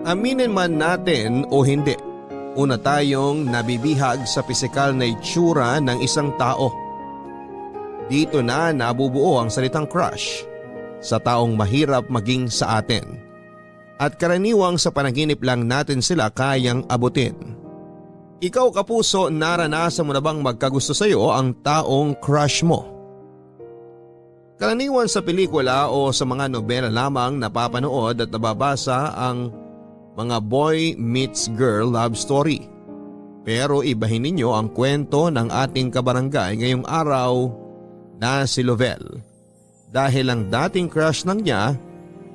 Aminin man natin o hindi, una tayong nabibihag sa pisikal na itsura ng isang tao. Dito na nabubuo ang salitang crush sa taong mahirap maging sa atin. At karaniwang sa panaginip lang natin sila kayang abutin. Ikaw kapuso, naranasan mo na bang magkagusto sa iyo ang taong crush mo? Karaniwan sa pelikula o sa mga nobela lamang napapanood at nababasa ang mga boy meets girl love story. Pero ibahin ninyo ang kwento ng ating kabarangay ngayong araw na si Lovell. Dahil ang dating crush ng niya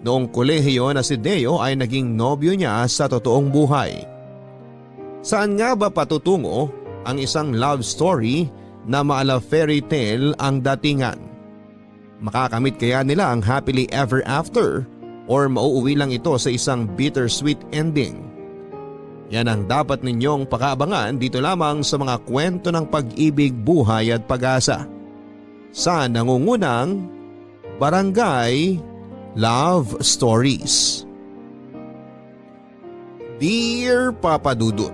noong kolehiyo na si Deo ay naging nobyo niya sa totoong buhay. Saan nga ba patutungo ang isang love story na maala fairy tale ang datingan? Makakamit kaya nila ang happily ever after or mauuwi lang ito sa isang bittersweet ending? Yan ang dapat ninyong pakaabangan dito lamang sa mga kwento ng pag-ibig, buhay at pag-asa sa nangungunang Barangay Love Stories. Dear Papa Dudut,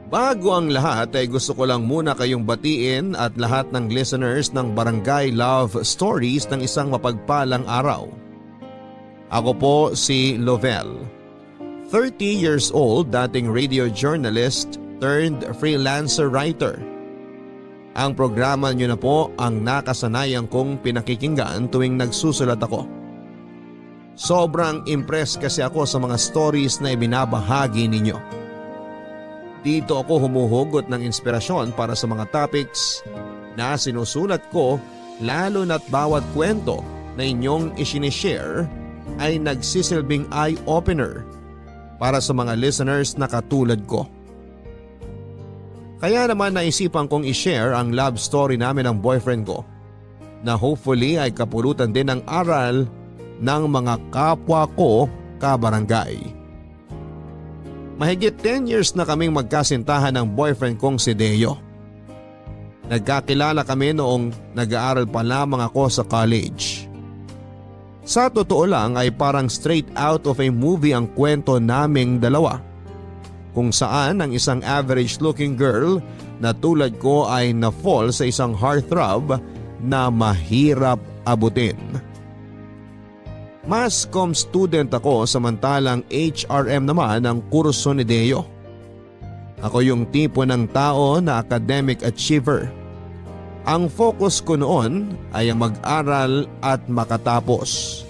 bago ang lahat ay gusto ko lang muna kayong batiin at lahat ng listeners ng Barangay Love Stories ng isang mapagpalang araw. Ako po si Lovell, 30 years old, dating radio journalist turned freelancer writer. Ang programa niyo na po ang nakasanayan kong pinakikinggan tuwing nagsusulat ako. Sobrang impressed kasi ako sa mga stories na ibinabahagi ninyo. Dito ako humuhugot ng inspirasyon para sa mga topics na sinusulat ko, lalo na't bawat kwento na inyong isinishare ay nagsisilbing eye-opener para sa mga listeners na katulad ko. Kaya naman naisipan kong i-share ang love story namin ng boyfriend ko na hopefully ay kapulutan din ng aral ng mga kapwa ko kabarangay. Mahigit 10 years na kaming magkasintahan ng boyfriend kong si Deo. Nagkakilala kami noong nag-aaral pa lamang ako sa college. Sa totoo lang ay parang straight out of a movie ang kwento naming dalawa. Kung saan ang isang average looking girl na tulad ko ay na-fall sa isang heartthrob na mahirap abutin. Mass comm student ako samantalang HRM naman ang kurso ni Deo. Ako yung tipo ng tao na academic achiever. Ang focus ko noon ay ang mag-aral at makatapos.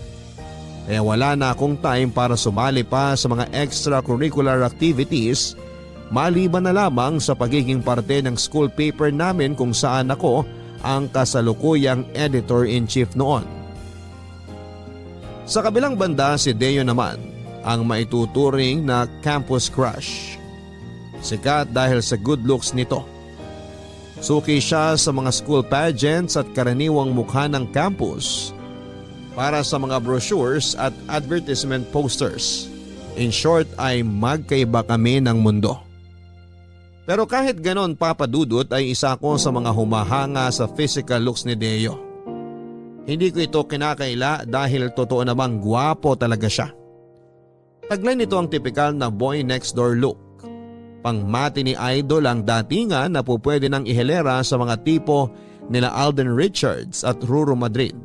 Kaya wala na akong time para sumali pa sa mga extracurricular activities maliban na lamang sa pagiging parte ng school paper namin kung saan ako ang kasalukuyang editor-in-chief noon. Sa kabilang banda si Deo naman ang maituturing na campus crush. Sikat dahil sa good looks nito. Suki siya sa mga school pageants at karaniwang mukha ng campus para sa mga brochures at advertisement posters. In short ay magkaiba kami ng mundo. Pero kahit ganon, Papa Dudut, ay isa ko sa mga humahanga sa physical looks ni Deo. Hindi ko ito kinakaila dahil totoo namang gwapo talaga siya. Taglay nito ang tipikal na boy next door look. Pangmati ni idol ang datingan na pupwede nang ihilera sa mga tipo nila Alden Richards at Ruru Madrid.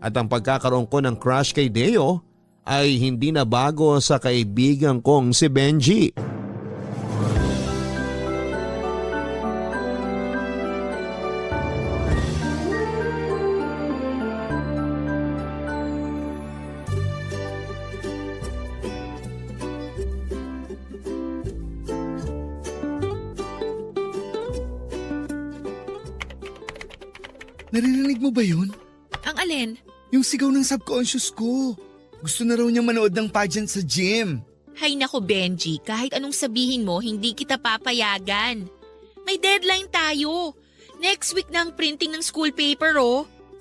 At ang pagkakaroon ko ng crush kay Deo ay hindi na bago sa kaibigan kong si Benji. Naririnig mo ba yun? Ang alin? Yung sigaw ng subconscious ko. Gusto na raw niya manood ng pageant sa gym. Hay nako Benji, kahit anong sabihin mo, hindi kita papayagan. May deadline tayo. Next week na ang printing ng school paper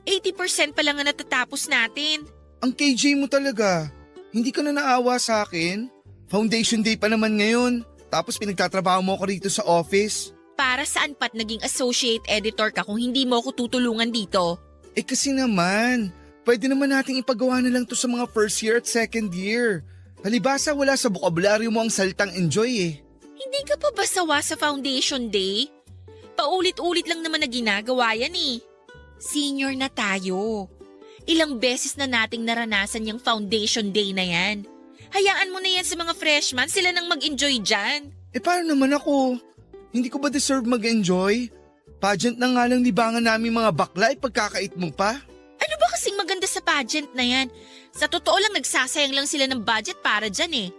80% pa lang ang natatapos natin. Ang KJ mo talaga. Hindi ka na naawa sa akin? Foundation day pa naman ngayon. Tapos pinagtatrabaho mo ako rito sa office. Para saan pat naging associate editor ka kung hindi mo ako tutulungan dito? Kasi naman, pwede naman nating ipagawa na lang to sa mga first year at second year. Palibasa wala sa bokabularyo mo ang salitang enjoy eh. Hindi ka pa ba sawa sa foundation day? Paulit-ulit lang naman na ginagawa yan eh. Senior na tayo. Ilang beses na nating naranasan yung foundation day na yan. Hayaan mo na yan sa mga freshmen, sila nang mag-enjoy dyan. Paano naman ako? Hindi ko ba deserve mag-enjoy? Pageant na nga lang libangan namin mga bakla, pagkakait mo pa. Ano ba kasing maganda sa pageant na yan? Sa totoo lang nagsasayang lang sila ng budget para dyan eh.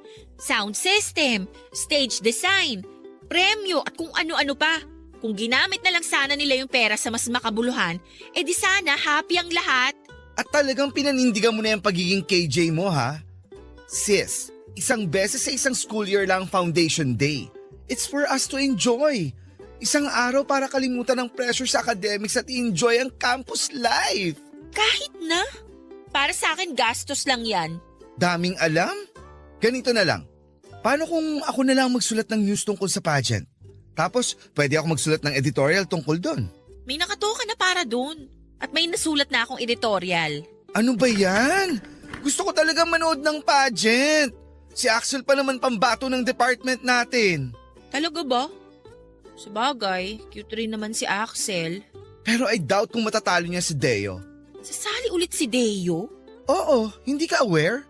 Sound system, stage design, premyo at kung ano-ano pa. Kung ginamit na lang sana nila yung pera sa mas makabuluhan, di sana happy ang lahat. At talagang pinanindigan mo na yung pagiging KJ mo ha? Sis, isang beses sa isang school year lang foundation day. It's for us to enjoy. Isang araw para kalimutan ang pressure sa academics at enjoy ang campus life. Kahit na. Para sa akin gastos lang yan. Daming alam? Ganito na lang. Paano kung ako na lang magsulat ng news tungkol sa pageant? Tapos pwede ako magsulat ng editorial tungkol doon. May nakatoka na para dun. At may nasulat na akong editorial. Ano ba yan? Gusto ko talaga manood ng pageant. Si Axel pa naman pambato ng department natin. Talaga ba? Sabagay, cute rin naman si Axel. Pero I doubt kung matatalo niya si Deo. Sasali ulit si Deo? Oo, hindi ka aware?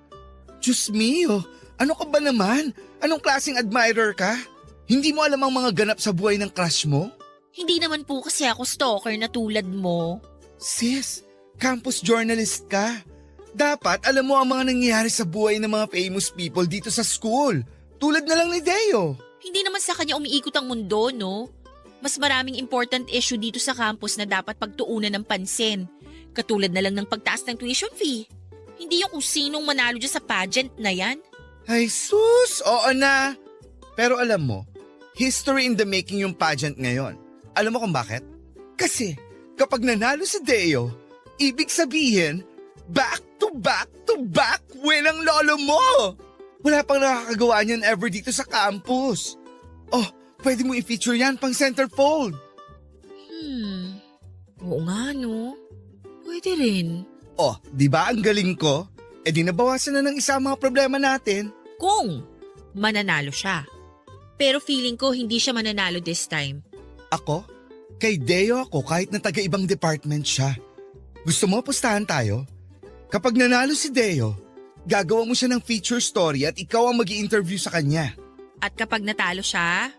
Diyos mio, ano ka ba naman? Anong klaseng admirer ka? Hindi mo alam ang mga ganap sa buhay ng crush mo? Hindi naman po kasi ako stalker na tulad mo. Sis, campus journalist ka. Dapat alam mo ang mga nangyayari sa buhay ng mga famous people dito sa school. Tulad na lang ni Deo. Hindi naman sa kanya umiikot ang mundo, no? Mas maraming important issue dito sa campus na dapat pagtuunan ng pansin. Katulad na lang ng pagtaas ng tuition fee. Hindi yung kung sinong manalo dyan sa pageant na yan. Ay sus, oo na. Pero alam mo, history in the making yung pageant ngayon. Alam mo kung bakit? Kasi kapag nanalo si Deo, ibig sabihin, back to back win ang lolo mo. Wala pang nakakagawa niyan ever dito sa campus. Oh, pwede mo i-feature yan pang centerfold. Oo nga, no? Pwede rin. Oh, di ba ang galing ko? Di nabawasan na ng isa ang mga problema natin. Kung mananalo siya. Pero feeling ko hindi siya mananalo this time. Ako? Kay Deo ako kahit na taga-ibang department siya. Gusto mo pustahan tayo? Kapag nanalo si Deo, gagawa mo siya ng feature story at ikaw ang mag-i-interview sa kanya. At kapag natalo siya?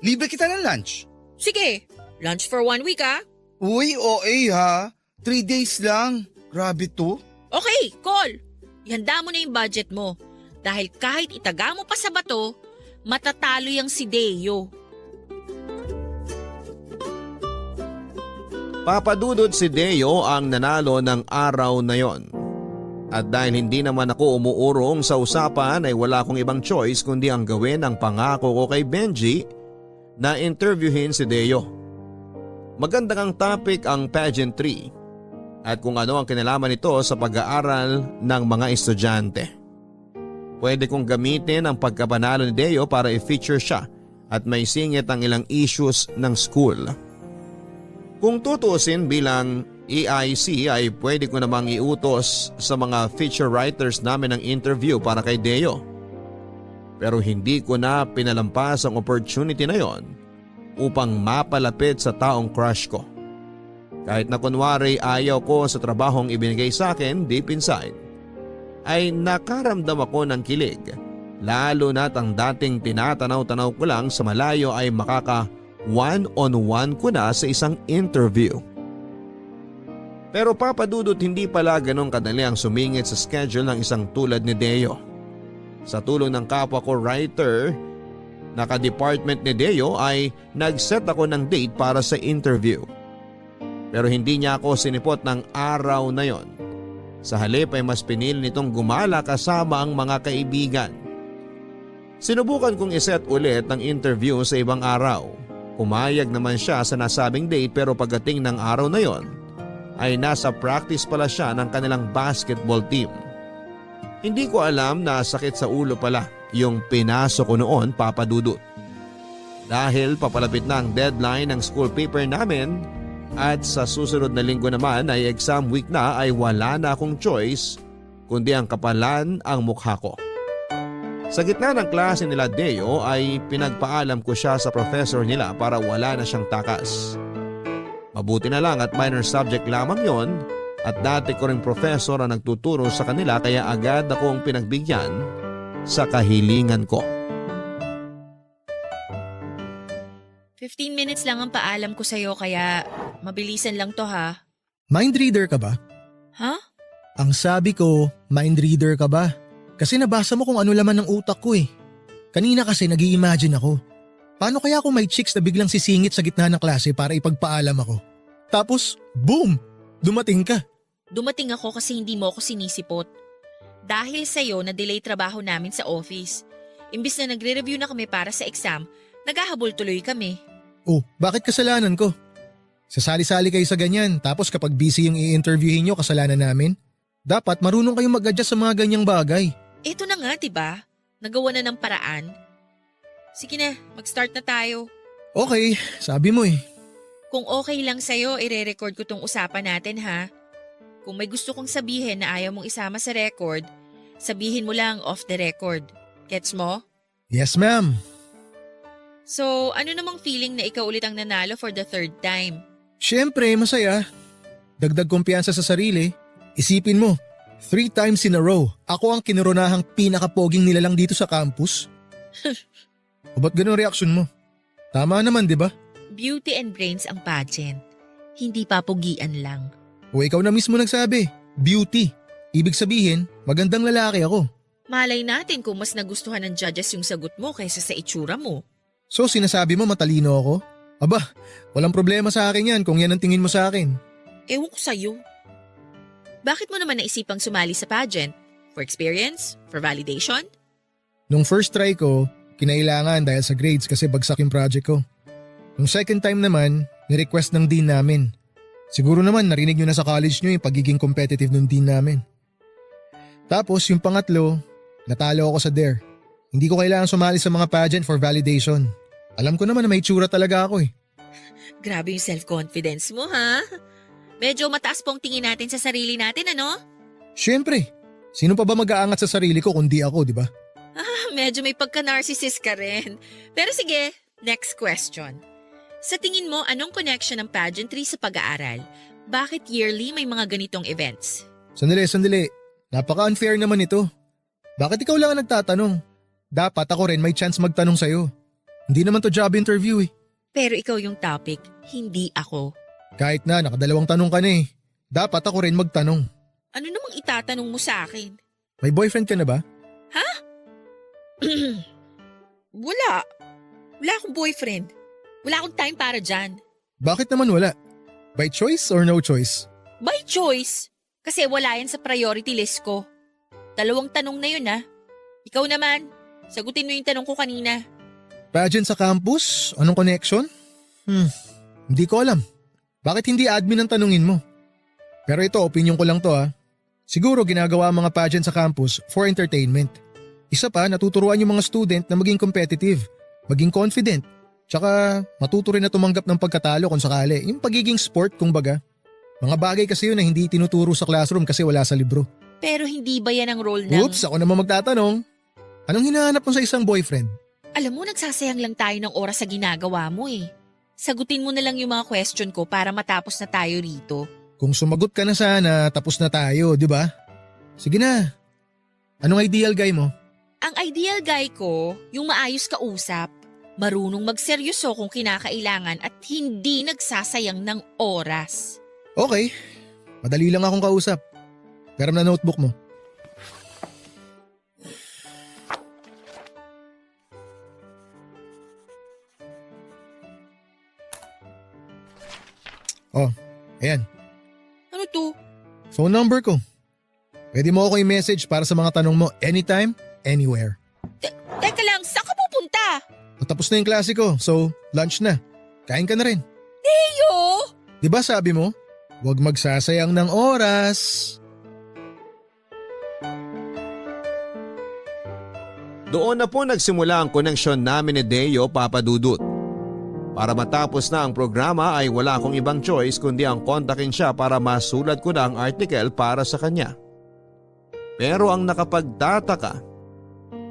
Libre kita ng lunch. Sige, lunch for 1 week ah. Uy, OA ha. 3 days lang. Grabe to. Okay, call. Ihanda mo na yung budget mo. Dahil kahit itaga mo pa sa bato, matatalo yang si Deo. Papadudod si Deo ang nanalo ng araw na yon. At dahil hindi naman ako umuurong sa usapan ay wala akong ibang choice kundi ang gawin ang pangako ko kay Benji na interviewin si Deo. Magandang ang topic ang pageantry at kung ano ang kinalaman nito sa pag-aaral ng mga estudyante. Pwede kong gamitin ang pagkapanalo ni Deo para i-feature siya at may singit ang ilang issues ng school. Kung tutusin bilang EIC ay pwede ko namang iutos sa mga feature writers namin ang interview para kay Deo. Pero hindi ko na pinalampas ang opportunity na yon upang mapalapit sa taong crush ko. Kahit na kunwari ayaw ko sa trabahong ibinigay sa akin deep inside, ay nakaramdam ako ng kilig. Lalo na't ang dating tinatanaw-tanaw ko lang sa malayo ay makaka one-on-one ko na sa isang interview. Pero papadudot hindi pala ganong kadali ang sumingit sa schedule ng isang tulad ni Deo. Sa tulong ng kapwa ko writer, naka-department ni Deo ay nag-set ako ng date para sa interview. Pero hindi niya ako sinipot ng araw na yon. Sa halip ay mas pinili nitong gumala kasama ang mga kaibigan. Sinubukan kong iset ulit ang interview sa ibang araw. Pumayag naman siya sa nasabing date pero pagdating ng araw na yon ay nasa practice pala siya ng kanilang basketball team. Hindi ko alam na sakit sa ulo pala yung pinasok ko noon, papadudot. Dahil papalapit na ang deadline ng school paper namin at sa susunod na linggo naman ay exam week na ay wala na akong choice kundi ang kapalan ang mukha ko. Sa gitna ng klase nila Deo ay pinagpaalam ko siya sa professor nila para wala na siyang takas. Mabuti na lang at minor subject lamang yon at dati ko ring professor ang nagtuturo sa kanila kaya agad akong pinagbigyan sa kahilingan ko. 15 minutes lang ang paalam ko sa'yo kaya mabilisan lang to ha. Mind reader ka ba? Ha? Ang sabi ko, mind reader ka ba? Kasi nabasa mo kung ano laman ng utak ko eh. Kanina kasi nag-i-imagine ako. Paano kaya kung may chicks na biglang sisingit sa gitna ng klase para ipagpaalam ako? Tapos, boom! Dumating ka. Dumating ako kasi hindi mo ako sinisipot. Dahil sa'yo na-delay trabaho namin sa office. Imbis na nagre-review na kami para sa exam, naghahabol tuloy kami. Oh, bakit kasalanan ko? Sasali-sali kayo sa ganyan tapos kapag busy yung i-interviewin nyo kasalanan namin? Dapat marunong kayong mag-adjust sa mga ganyang bagay. Ito na nga, diba? Nagawa na ng paraan. Sige na, mag-start na tayo. Okay, sabi mo eh. Kung okay lang sa'yo, ire-record ko tong usapan natin ha. Kung may gusto kong sabihin na ayaw mong isama sa record, sabihin mo lang off the record. Gets mo? Yes ma'am. So, ano namang feeling na ikaw ulit ang nanalo for the third time? Siyempre, masaya. Dagdag kumpiyansa sa sarili. Isipin mo, 3 times in a row, ako ang kinurunahang pinakapoging nilalang dito sa campus. O ba't ganun reaksyon mo? Tama naman, di ba? Beauty and brains ang pageant. Hindi papugian lang. O ikaw na mismo nagsabi, beauty. Ibig sabihin, magandang lalaki ako. Malay natin kung mas nagustuhan ng judges yung sagot mo kaysa sa itsura mo. So sinasabi mo matalino ako? Aba, walang problema sa akin yan kung yan ang tingin mo sa akin. Ewan ko sa'yo. Bakit mo naman naisipang sumali sa pageant? For experience? For validation? Nung first try ko, kinailangan dahil sa grades kasi bagsak yung project ko. Nung second time naman, ni-request ng dean namin. Siguro naman narinig nyo na sa college nyo yung pagiging competitive ng dean namin. Tapos yung pangatlo, natalo ako sa DARE. Hindi ko kailangan sumali sa mga pageant for validation. Alam ko naman na may tsura talaga ako eh. Grabe yung self-confidence mo ha? Medyo mataas pong tingin natin sa sarili natin ano? Siyempre, sino pa ba mag-aangat sa sarili ko kundi ako, di ba? Medyo may pagka-narcissist ka rin. Pero sige, next question. Sa tingin mo, anong connection ng pageantry sa pag-aaral? Bakit yearly may mga ganitong events? Sandali. Napaka-unfair naman ito. Bakit ikaw lang ang nagtatanong? Dapat ako rin may chance magtanong sa'yo. Hindi naman to job interview eh. Pero ikaw yung topic, hindi ako. Kahit na, nakadalawang tanong ka na eh. Dapat ako rin magtanong. Ano namang itatanong mo sa akin? May boyfriend ka na ba? Wala. Wala akong boyfriend. Wala akong time para dyan. Bakit naman wala? By choice or no choice? By choice. Kasi wala yan sa priority list ko. 2 tanong na yun Ikaw naman, sagutin mo yung tanong ko kanina. Pageant sa campus? Anong connection? Hindi ko alam. Bakit hindi admin ang tanungin mo? Pero ito, opinion ko lang to Siguro ginagawa ang mga pageant sa campus for entertainment. Isa pa, natuturuan yung mga student na maging competitive, maging confident, tsaka matuto rin na tumanggap ng pagkatalo kung sakali. Yung pagiging sport kumbaga. Mga bagay kasi yun na hindi tinuturo sa classroom kasi wala sa libro. Pero hindi ba yan ang role ng… Oops, ako naman magtatanong. Anong hinahanap mo sa isang boyfriend? Alam mo, nagsasayang lang tayo ng oras sa ginagawa mo Sagutin mo na lang yung mga question ko para matapos na tayo rito. Kung sumagot ka na sana, tapos na tayo, di ba? Sige na. Anong ideal guy mo? Ang ideal guy ko, yung maayos kausap, marunong magseryoso kung kinakailangan at hindi nagsasayang ng oras. Okay. Madali lang akong kausap. Pero na notebook mo. Oh, ayan. Ano to? Phone number ko. Pwede mo ako i-message para sa mga tanong mo anytime, anywhere. Teka lang, saan ka pupunta? Matapos na yung klase ko, so lunch na. Kain ka na rin. Teo! Di ba sabi mo? Huwag magsasayang ng oras. Doon na po nagsimula ang koneksyon namin ni Deo Papadudut. Para matapos na ang programa ay wala akong ibang choice kundi ang kontakin siya para masulat ko na ang article para sa kanya. Pero ang nakapagtataka,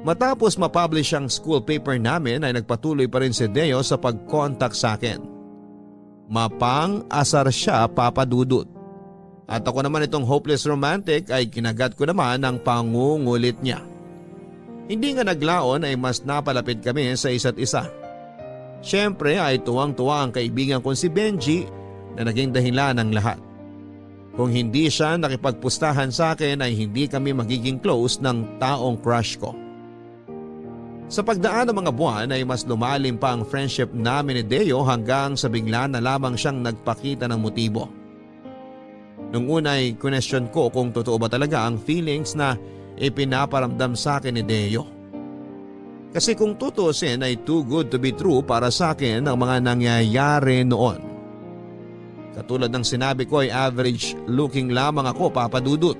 matapos mapublish ang school paper namin ay nagpatuloy pa rin si Deo sa pag-contact sa akin. Mapang-asar siya, Papa Dudut. At ako naman itong hopeless romantic ay kinagat ko naman ang pangungulit niya. Hindi nga naglaon ay mas napalapit kami sa isa't isa. Siyempre ay tuwang-tuwa ang kaibigan kong si Benji na naging dahilan ng lahat. Kung hindi siya nakipagpustahan sa akin ay hindi kami magiging close ng taong crush ko. Sa pagdaan ng mga buwan ay mas lumalim pa ang friendship namin ni Deo hanggang sa bigla na lamang siyang nagpakita ng motibo. Nung una ay question ko kung totoo ba talaga ang feelings na ipinaparamdam sa akin ni Deo. Kasi kung tutusin ay too good to be true para sa akin ang mga nangyayari noon. Katulad ng sinabi ko ay average looking lamang ako, Papa Dudut.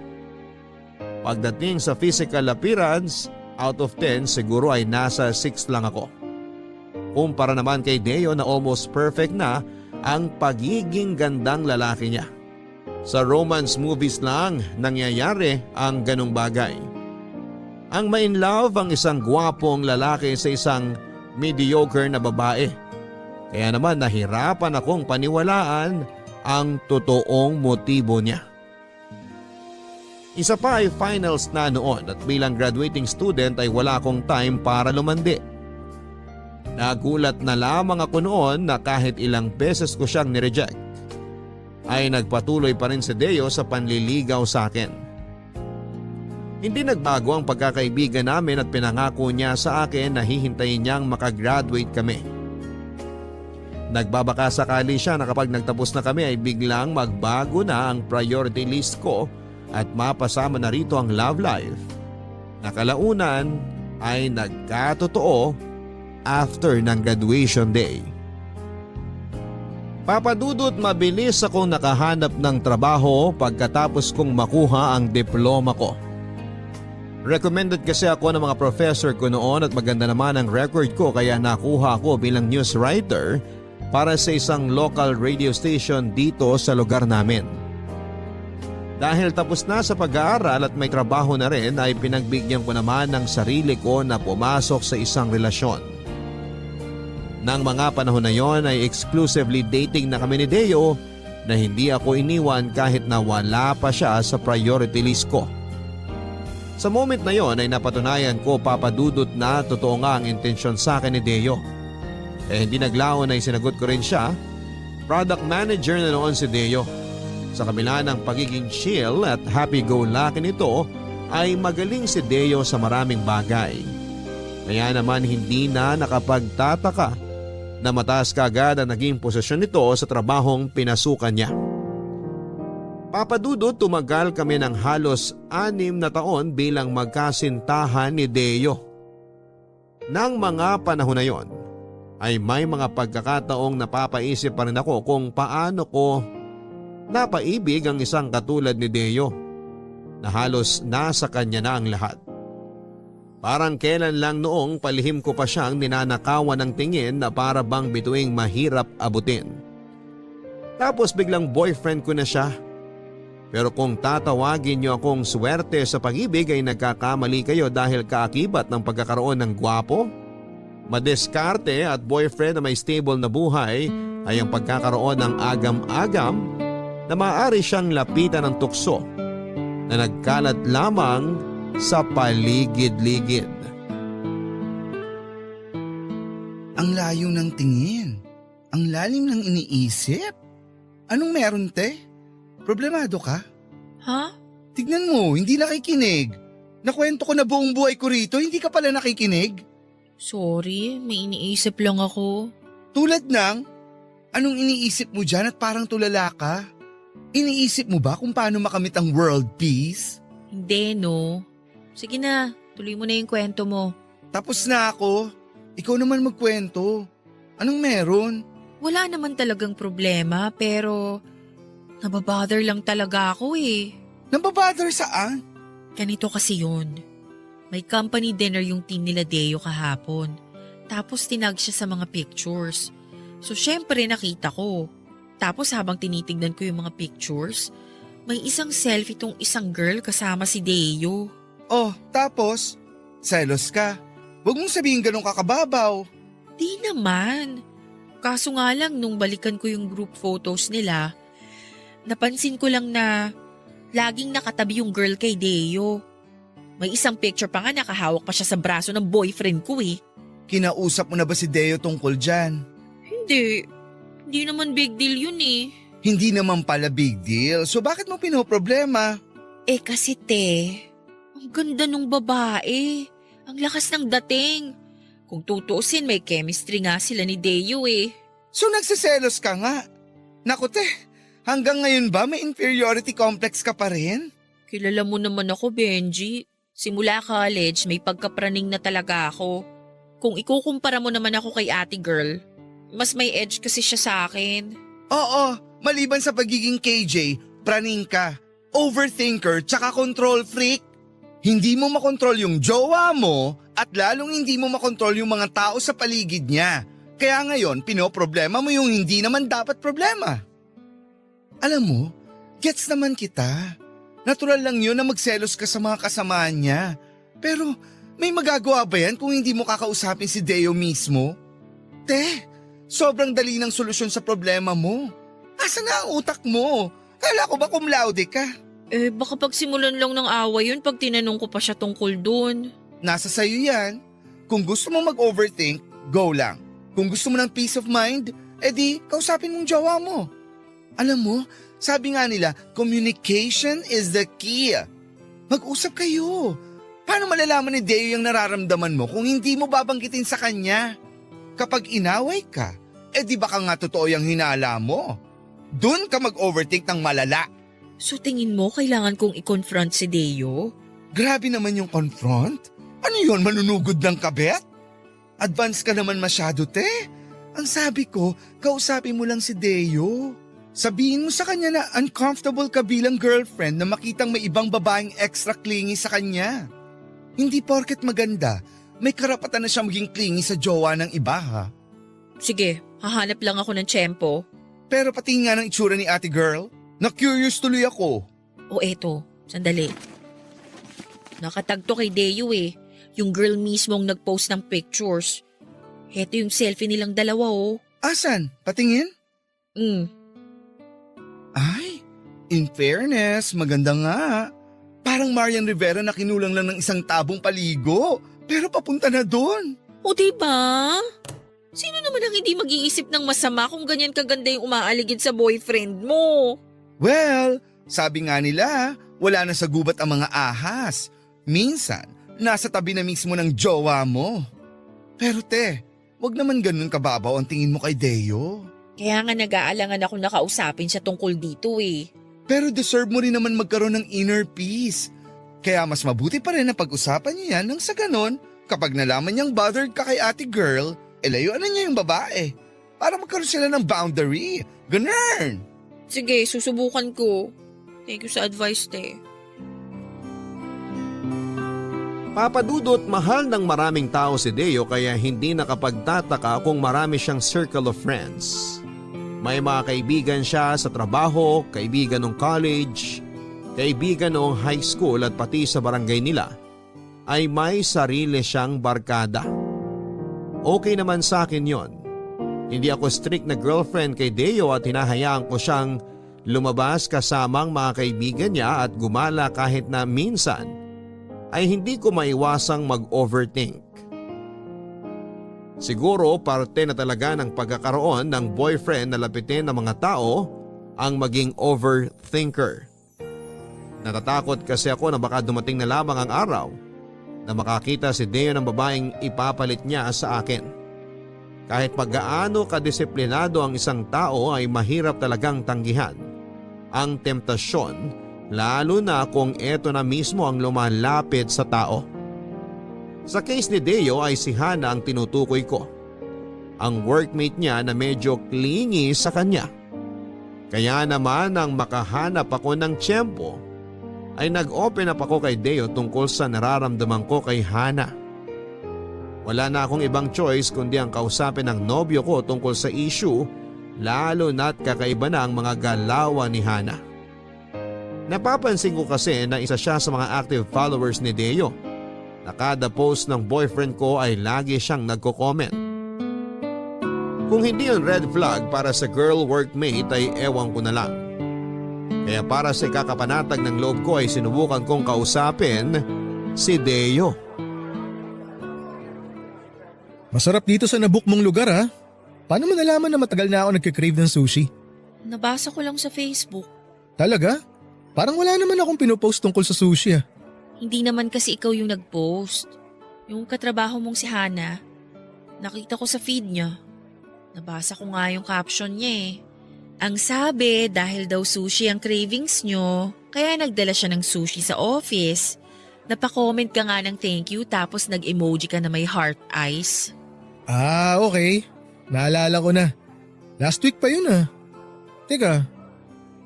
Pagdating sa physical appearance, out of 10 siguro ay nasa 6 lang ako. Kumpara naman kay Deo na almost perfect na ang pagiging gandang lalaki niya. Sa romance movies lang nangyayari ang ganong bagay. Ang ma-inlove ang isang gwapong lalaki sa isang mediocre na babae. Kaya naman nahirapan akong paniwalaan ang totoong motibo niya. Isa pa ay finals na noon at bilang graduating student ay wala akong time para lumandi. Nagulat na lamang ako noon na kahit ilang beses ko siyang nireject, ay nagpatuloy pa rin si Deo sa panliligaw sa akin. Hindi nagbago ang pagkakaibigan namin at pinangako niya sa akin na hihintayin niyang makagraduate kami. Nagbabaka sakali siya na kapag nagtapos na kami ay biglang magbago na ang priority list ko at mapasama na rito ang love life. Nakalaunan ay nagkatotoo after ng graduation day. Papadudot, mabilis akong nakahanap ng trabaho pagkatapos kong makuha ang diploma ko. Recommended kasi ako ng mga professor ko noon at maganda naman ang record ko kaya nakuha ako bilang news writer para sa isang local radio station dito sa lugar namin. Dahil tapos na sa pag-aaral at may trabaho na rin ay pinagbigyan ko naman ng sarili ko na pumasok sa isang relasyon. Nang mga panahon na yon ay exclusively dating na kami ni Deo na hindi ako iniwan kahit na wala pa siya sa priority list ko. Sa moment na yon ay napatunayan ko, Papa Dudut, na totoo nga ang intensyon sa akin ni Deo. Hindi naglaon ay sinagot ko rin siya. Product manager na noon si Deo. Sa kabila ng pagiging chill at happy-go-lucky nito ay magaling si Deo sa maraming bagay. Kaya naman hindi na nakapagtataka na mataas kaagad ang naging posisyon nito sa trabahong pinasukan niya. Papa Dudut, tumagal kami ng halos 6 na taon bilang magkasintahan ni Deo. Nang mga panahon na yon, ay may mga pagkakataong napapaisip pa rin ako kung paano ko napaibig ang isang katulad ni Deo na halos nasa kanya na ang lahat. Parang kailan lang noong palihim ko pa siyang ninanakawan ng tingin na para bang bituing mahirap abutin. Tapos biglang boyfriend ko na siya. Pero kung tatawagin niyo akong swerte sa pag-ibig ay nagkakamali kayo dahil kaakibat ng pagkakaroon ng gwapo, madiskarte at boyfriend na may stable na buhay ay ang pagkakaroon ng agam-agam na maaari siyang lapitan ng tukso na nagkalat lamang sa paligid-ligid. Ang layo ng tingin. Ang lalim ng iniisip. Anong meron, te? Problemado ka? Ha? Tignan mo, hindi nakikinig. Nakwento ko na buong buhay ko rito, hindi ka pala nakikinig. Sorry, may iniisip lang ako. Tulad ng, anong iniisip mo dyan at parang tulala ka? Iniisip mo ba kung paano makamit ang world peace? Hindi, no. Sige na, tuloy mo na yung kwento mo. Tapos na ako. Ikaw naman magkwento. Anong meron? Wala naman talagang problema pero nababother lang talaga ako eh. Nambabother saan? Ganito kasi yun. May company dinner yung team nila Deo kahapon. Tapos tinag siya sa mga pictures. So syempre nakita ko. Tapos habang tinitignan ko yung mga pictures, May isang selfie tong isang girl kasama si Deo. Oh, tapos? Selos ka. Huwag mong sabihin ganun kakababaw. Di naman. Kaso nga lang nung balikan ko yung group photos nila, napansin ko lang na laging nakatabi yung girl kay Deo. May isang picture pa nga nakahawak pa siya sa braso ng boyfriend ko eh. Kinausap mo na ba si Deo tungkol dyan? Hindi. Hindi naman big deal yun eh. Hindi naman pala big deal. So bakit mo pinoproblema? Eh kasi ang ganda nung babae. Ang lakas ng dating. Kung tutuusin may chemistry nga sila ni Deo eh. So nagsiselos ka nga? Naku hanggang ngayon ba may inferiority complex ka pa rin? Kilala mo naman ako, Benji. Simula college, may pagkapraning na talaga ako. Kung ikukumpara mo naman ako kay ate girl, mas may edge kasi siya sa akin. Oo, maliban sa pagiging KJ, praning ka, overthinker, tsaka control freak. Hindi mo makontrol yung jowa mo at lalong hindi mo makontrol yung mga tao sa paligid niya. Kaya ngayon, pinoproblema mo yung hindi naman dapat problema. Alam mo, gets naman kita. Natural lang yun na magselos ka sa mga kasamaan niya. Pero may magagawa ba yan kung hindi mo kakausapin si Deo mismo? Sobrang dali ng solusyon sa problema mo. Asa na ang utak mo? Kala ko ba cum laude ka? Eh baka pagsimulan lang ng away yun pag tinanong ko pa siya tungkol dun. Nasa sayo yan. Kung gusto mo mag-overthink, go lang. Kung gusto mo ng peace of mind, edi kausapin mong jowa mo. Alam mo, sabi nga nila, communication is the key. Mag-usap kayo. Paano malalaman ni Deo yung nararamdaman mo kung hindi mo babanggitin sa kanya? Kapag inaway ka, edi baka nga totoo yung hinala mo. Doon ka mag-overthink ng malala. So tingin mo kailangan kong i-confront si Deo? Grabe naman yung confront. Ano yun, manunugod ng kabet? Advance ka naman masyado, Ang sabi ko, kausapin mo lang si Deo. Sabihin mo sa kanya na uncomfortable ka bilang girlfriend na makitang may ibang babaeng extra clingy sa kanya. Hindi porket maganda, may karapatan na siya maging clingy sa jowa ng iba ha. Sige, hahanap lang ako ng tiyempo. Pero pati nga ng itsura ni ate girl, na-curious tuloy ako. O eto, sandali. Nakatagto kay Deo eh. Yung girl mismo ang nag-post ng pictures. Heto yung selfie nilang dalawa oh. Asan? Patingin? Ay, in fairness, maganda nga. Parang Marian Rivera na kinulang lang ng isang tabong paligo. Pero papunta na doon. O diba? Sino naman ang hindi mag-iisip ng masama kung ganyan kaganda yung umaaligid sa boyfriend mo? Well, sabi nga nila, wala na sa gubat ang mga ahas. Minsan, nasa tabi na mismo ng jowa mo. Pero wag naman ganun kababaw ang tingin mo kay Deo. Kaya nga nag-aalangan ako nakausapin siya tungkol dito eh. Pero deserve mo rin naman magkaroon ng inner peace. Kaya mas mabuti pa rin na pag-usapan niyo yan nang sa ganon, kapag nalaman niyang bothered ka kay ate girl, layuan na niya yung babae. Para magkaroon sila ng boundary. Ganun! Sige, susubukan ko. Thank you sa advice, Papadudot, mahal ng maraming tao si Deo kaya hindi nakapagtataka kung marami siyang circle of friends. May mga kaibigan siya sa trabaho, kaibigan ng college, kaibigan noong high school at pati sa barangay nila ay may sarili siyang barkada. Okay naman sa akin yon. Hindi ako strict na girlfriend kay Deo at hinahayaan ko siyang lumabas kasamang mga kaibigan niya at gumala kahit na minsan ay hindi ko maiwasang mag-overthink. Siguro parte na talaga ng pagkakaroon ng boyfriend na lapitin ng mga tao ang maging overthinker. Natatakot kasi ako na baka dumating na lamang ang araw na makakita si Deo ng babaeng ipapalit niya sa akin. Kahit pag-gaano kadisiplinado ang isang tao ay mahirap talagang tanggihan ang temptasyon, lalo na kung eto na mismo ang lumalapit sa tao. Sa case ni Deo ay si Hana ang tinutukoy ko. Ang workmate niya na medyo clingy sa kanya. Kaya naman nang makahanap ako ng tiyempo ay nag-open up ako kay Deo tungkol sa nararamdaman ko kay Hana. Wala na akong ibang choice kundi ang kausapin ng nobyo ko tungkol sa issue, lalo na't kakaiba na ang mga galawan ni Hana. Napapansin ko kasi na isa siya sa mga active followers ni Deo. Na kada post ng boyfriend ko ay lagi siyang nagko-comment. Kung hindi yun red flag para sa girl workmate ay ewan ko na lang. Kaya para sa ikakapanatag ng loob ko ay sinubukan kong kausapin si Deo. Masarap dito sa nabook mong lugar ha. Paano mo nalaman na matagal na ako nagkikrave ng sushi? Nabasa ko lang sa Facebook. Talaga? Parang wala naman akong pinopost tungkol sa sushi ah. Hindi naman kasi ikaw yung nag-post. Yung katrabaho mong si Hana, nakita ko sa feed niya. Nabasa ko nga yung caption niya eh. Ang sabi dahil daw sushi ang cravings nyo, kaya nagdala siya ng sushi sa office. Napacomment ka nga ng thank you tapos nag-emoji ka na may heart eyes. Ah, okay. Naalala ko na. Last week pa yun ah. Teka,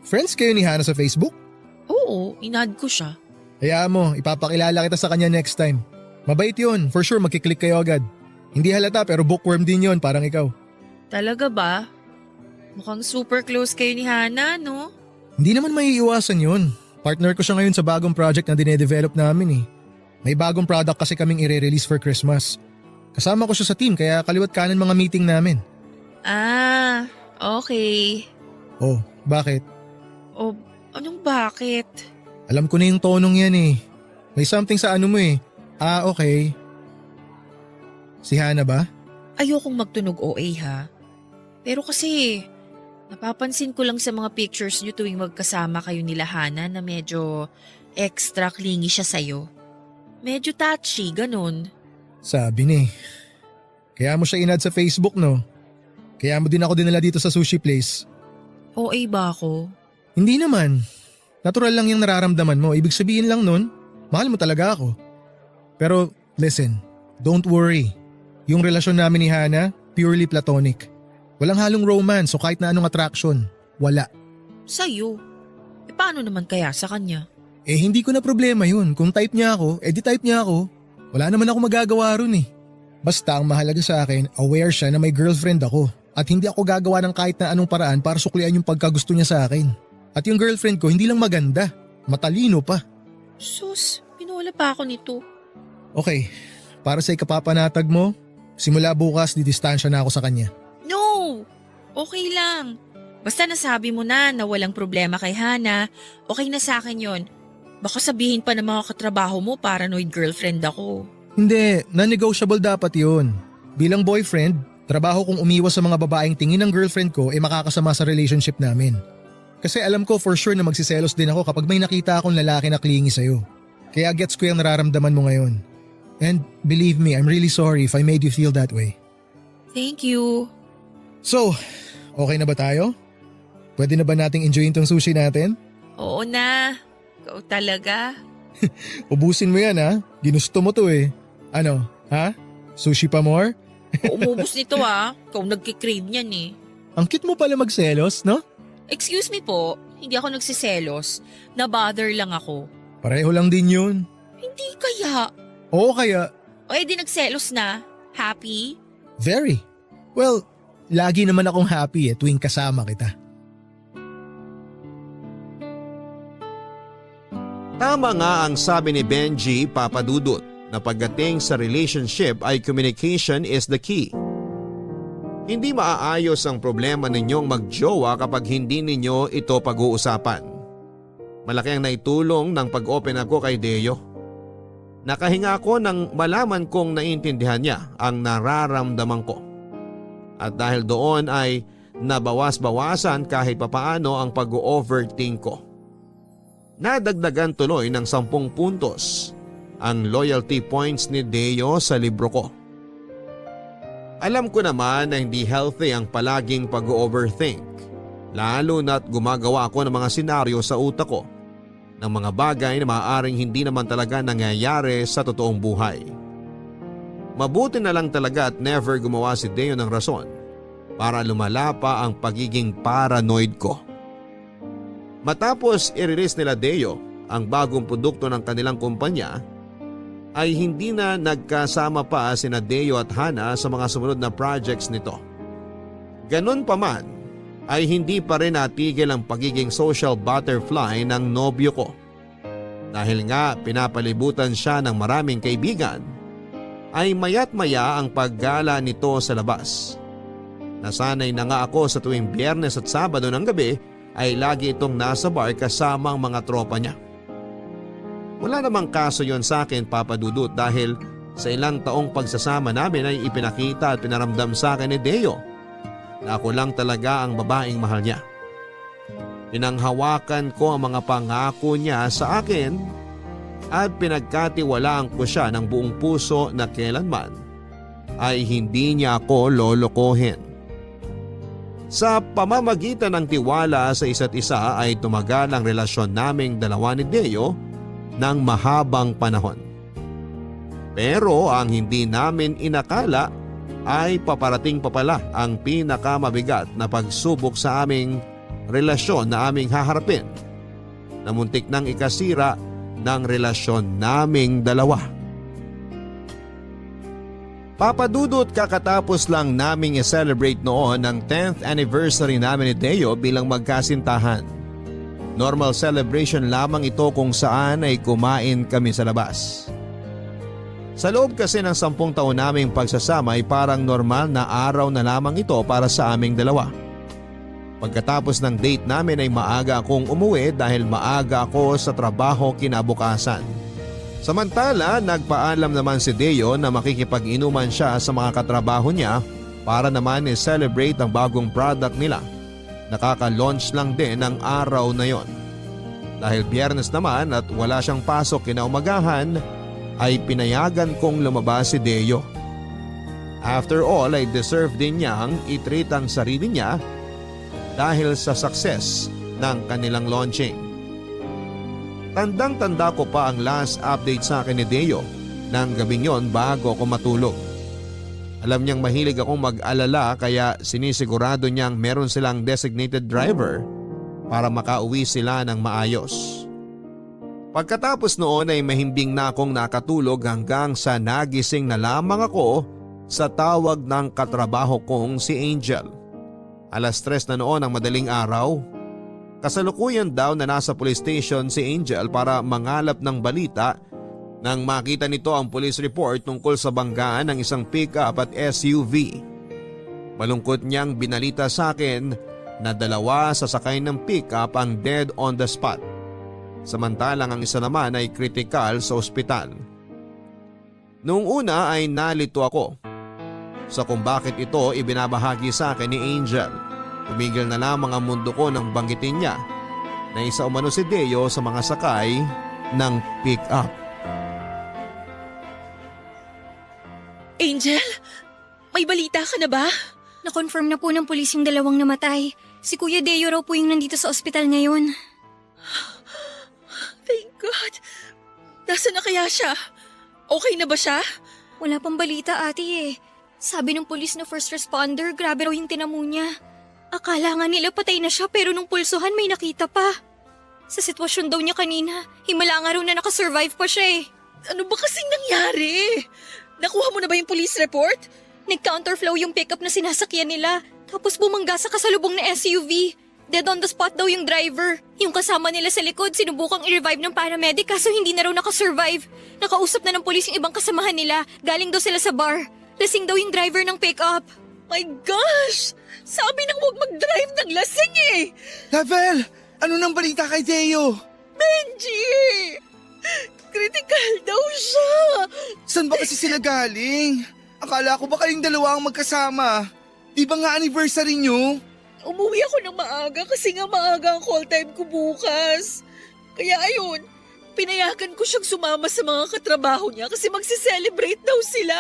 friends kayo ni Hana sa Facebook? Oo, inad ko siya. Hayaan mo, ipapakilala kita sa kanya next time. Mabait yun, for sure magkiklik kayo agad. Hindi halata pero bookworm din yun, parang ikaw. Talaga ba? Mukhang super close kayo ni Hana, no? Hindi naman maiiwasan yun. Partner ko siya ngayon sa bagong project na dinedevelop namin eh. May bagong product kasi kaming ire-release for Christmas. Kasama ko siya sa team kaya kaliwat kanan mga meeting namin. Ah, okay. Oh, bakit? O, anong bakit? Alam ko na yung tonong yan eh. May something sa ano mo eh. Ah, okay. Si Hana ba? Ayokong magtunog OA ha. Pero kasi, napapansin ko lang sa mga pictures niyo tuwing magkasama kayo nila Hana na medyo extra clingy siya sa'yo. Medyo touchy, ganun. Sabi ni. Kaya mo siya inad sa Facebook no? Kaya mo din ako dinala dito sa sushi place. OA ba ako? Hindi naman. Natural lang yung nararamdaman mo. Ibig sabihin lang nun, mahal mo talaga ako. Pero listen, don't worry. Yung relasyon namin ni Hana, purely platonic. Walang halong romance o kahit na anong attraction. Wala. Sa'yo? E paano naman kaya sa kanya? Eh hindi ko na problema yun. Kung type niya ako, di type niya ako. Wala naman ako magagawa ron eh. Basta ang mahalaga sa akin, aware siya na may girlfriend ako. At hindi ako gagawa ng kahit na anong paraan para suklian yung pagkagusto niya sa akin. At yung girlfriend ko hindi lang maganda, matalino pa. Sus, pinuwala pa ako nito. Okay, para sa ikapapanatag mo, simula bukas didistansya na ako sa kanya. No! Okay lang. Basta nasabi mo na walang problema kay Hana, okay na sa akin yon. Baka sabihin pa ng mga katrabaho mo paranoid girlfriend ako. Hindi, non-negotiable dapat yun. Bilang boyfriend, trabaho kong umiwas sa mga babaeng tingin ng girlfriend ko makakasama sa relationship namin. Kasi alam ko for sure na magsiselos din ako kapag may nakita akong lalaki na clingy sa'yo. Kaya gets ko yung nararamdaman mo ngayon. And believe me, I'm really sorry if I made you feel that way. Thank you. So, okay na ba tayo? Pwede na ba nating enjoyin tong sushi natin? Oo na. Ikaw talaga. Ubusin mo yan ha, ginusto mo to eh. Ano, ha? Sushi pa more? Umubos nito ah. Ikaw nagkikrave niyan eh. Ang cute mo pala magselos, no? Excuse me po, hindi ako nagsiselos. Na-bother lang ako. Pareho lang din yun. Hindi kaya. Oo kaya, O edi nagselos na. Happy? very. Well, lagi naman akong happy tuwing kasama kita. Tama nga ang sabi ni Benji Papadudut na pagdating sa relationship ay communication is the key. Hindi maaayos ang problema ninyong magjowa kapag hindi ninyo ito pag-uusapan. Malaki ang naitulong ng pag-open ako kay Deo. Nakahinga ako nang malaman kong naiintindihan niya ang nararamdaman ko. At dahil doon ay nabawas-bawasan kahit papaano ang pag-overthink ko. Nadagdagan tuloy ng 10 puntos ang loyalty points ni Deo sa libro ko. Alam ko naman na hindi healthy ang palaging pag-overthink, lalo na't gumagawa ako ng mga senaryo sa utak ko ng mga bagay na maaaring hindi naman talaga nangyayari sa totoong buhay. Mabuti na lang talaga at never gumawa si Deo ng rason para lumala pa ang pagiging paranoid ko. Matapos i-release nila Deo ang bagong produkto ng kanilang kumpanya, ay hindi na nagkasama pa sina Deo at Hana sa mga sumunod na projects nito. Ganun pa man, ay hindi pa rin natigil ang pagiging social butterfly ng nobyo ko. Dahil nga pinapalibutan siya ng maraming kaibigan, ay maya't maya ang paggala nito sa labas. Nasanay na nga ako sa tuwing Biyernes at Sabado ng gabi ay lagi itong nasa bar kasama ang mga tropa niya. Wala namang kaso yon sa akin, Papa Dudut, dahil sa ilang taong pagsasama namin ay ipinakita at pinaramdam sa akin ni Deo na ako lang talaga ang babaeng mahal niya. Pinanghawakan ko ang mga pangako niya sa akin at pinagkatiwalaan ko siya ng buong puso na kailanman ay hindi niya ako lolokohin. Sa pamamagitan ng tiwala sa isa't isa ay tumagal ang relasyon naming dalawa ni Deo ng mahabang panahon. Pero ang hindi namin inakala ay paparating pa pala ang pinakamabigat na pagsubok sa aming relasyon na aming haharapin na muntik nang ikasira ng relasyon naming dalawa. Papadudot, kakatapos lang naming i-celebrate noon ang 10th anniversary namin ni Deo bilang magkasintahan. Normal celebration lamang ito kung saan ay kumain kami sa labas. Sa loob kasi ng 10 taon naming pagsasama ay parang normal na araw na lamang ito para sa aming dalawa. Pagkatapos ng date namin ay maaga akong umuwi dahil maaga ako sa trabaho kinabukasan. Samantala, nagpaalam naman si Deo na makikipag-inuman siya sa mga katrabaho niya para naman i-celebrate ang bagong product nila. Nakaka-launch lang din ng araw na yon. Dahil Biyernes naman at wala siyang pasok kinaumagahan, ay pinayagan kong lumabas si Deo. After all ay deserve din niyang i-treat ang sarili niya dahil sa success ng kanilang launching. Tandang-tanda ko pa ang last update sa akin ni Deo ng gabing yon bago ako matulog. Alam niyang mahilig akong mag-alala kaya sinisigurado niyang meron silang designated driver para makauwi sila ng maayos. Pagkatapos noon ay mahimbing na akong nakatulog hanggang sa nagising na lamang ako sa tawag ng katrabaho kong si Angel. 3:00 na noon ang madaling araw. Kasalukuyan daw na nasa police station si Angel para mangalap ng balita nang makita nito ang police report tungkol sa banggaan ng isang pickup at SUV. Malungkot niyang binalita sa akin na 2 sasakay ng pickup ang dead on the spot. Samantalang ang isa naman ay kritikal sa ospital. Noong una ay nalito ako sa kung bakit ito ibinabahagi sa akin ni Angel. Tumigil na lamang ang mundo ko nang banggitin niya na isa umano si Deo sa mga sakay ng pick-up. Angel, may balita ka na ba? Na-confirm na po ng pulis yung 2 namatay. Si Kuya Deo raw po yung nandito sa ospital ngayon. Thank God. Nasaan na kaya siya? Okay na ba siya? Wala pang balita, ate eh. Sabi ng pulis na first responder, grabe raw yung tinamo niya. Akala nga nila patay na siya pero nung pulsuhan may nakita pa. Sa sitwasyon daw niya kanina, himala nga raw na nakasurvive pa siya eh. Ano ba kasing nangyari? Nakuha mo na ba yung police report? Nag-counterflow yung pickup na sinasakyan nila, tapos bumangga sa kasalubong na SUV. Dead on the spot daw yung driver. Yung kasama nila sa likod, sinubukang i-revive ng paramedic kaso hindi na raw nakasurvive. Nakausap na ng pulis yung ibang kasamahan nila, galing daw sila sa bar. Lasing daw yung driver ng pickup. My gosh! Sabi nang huwag mag-drive ng lasing eh! Lavel, ano nang balita kay Deo? Benji! Critical daw siya! Saan ba kasi sila galing? Akala ko ba kayong 2 ang magkasama? Di ba nga anniversary nyo? Umuwi ako ng maaga kasi nga maaga ang call time ko bukas. Kaya ayun, pinayagan ko siyang sumama sa mga katrabaho niya kasi magse-celebrate daw sila.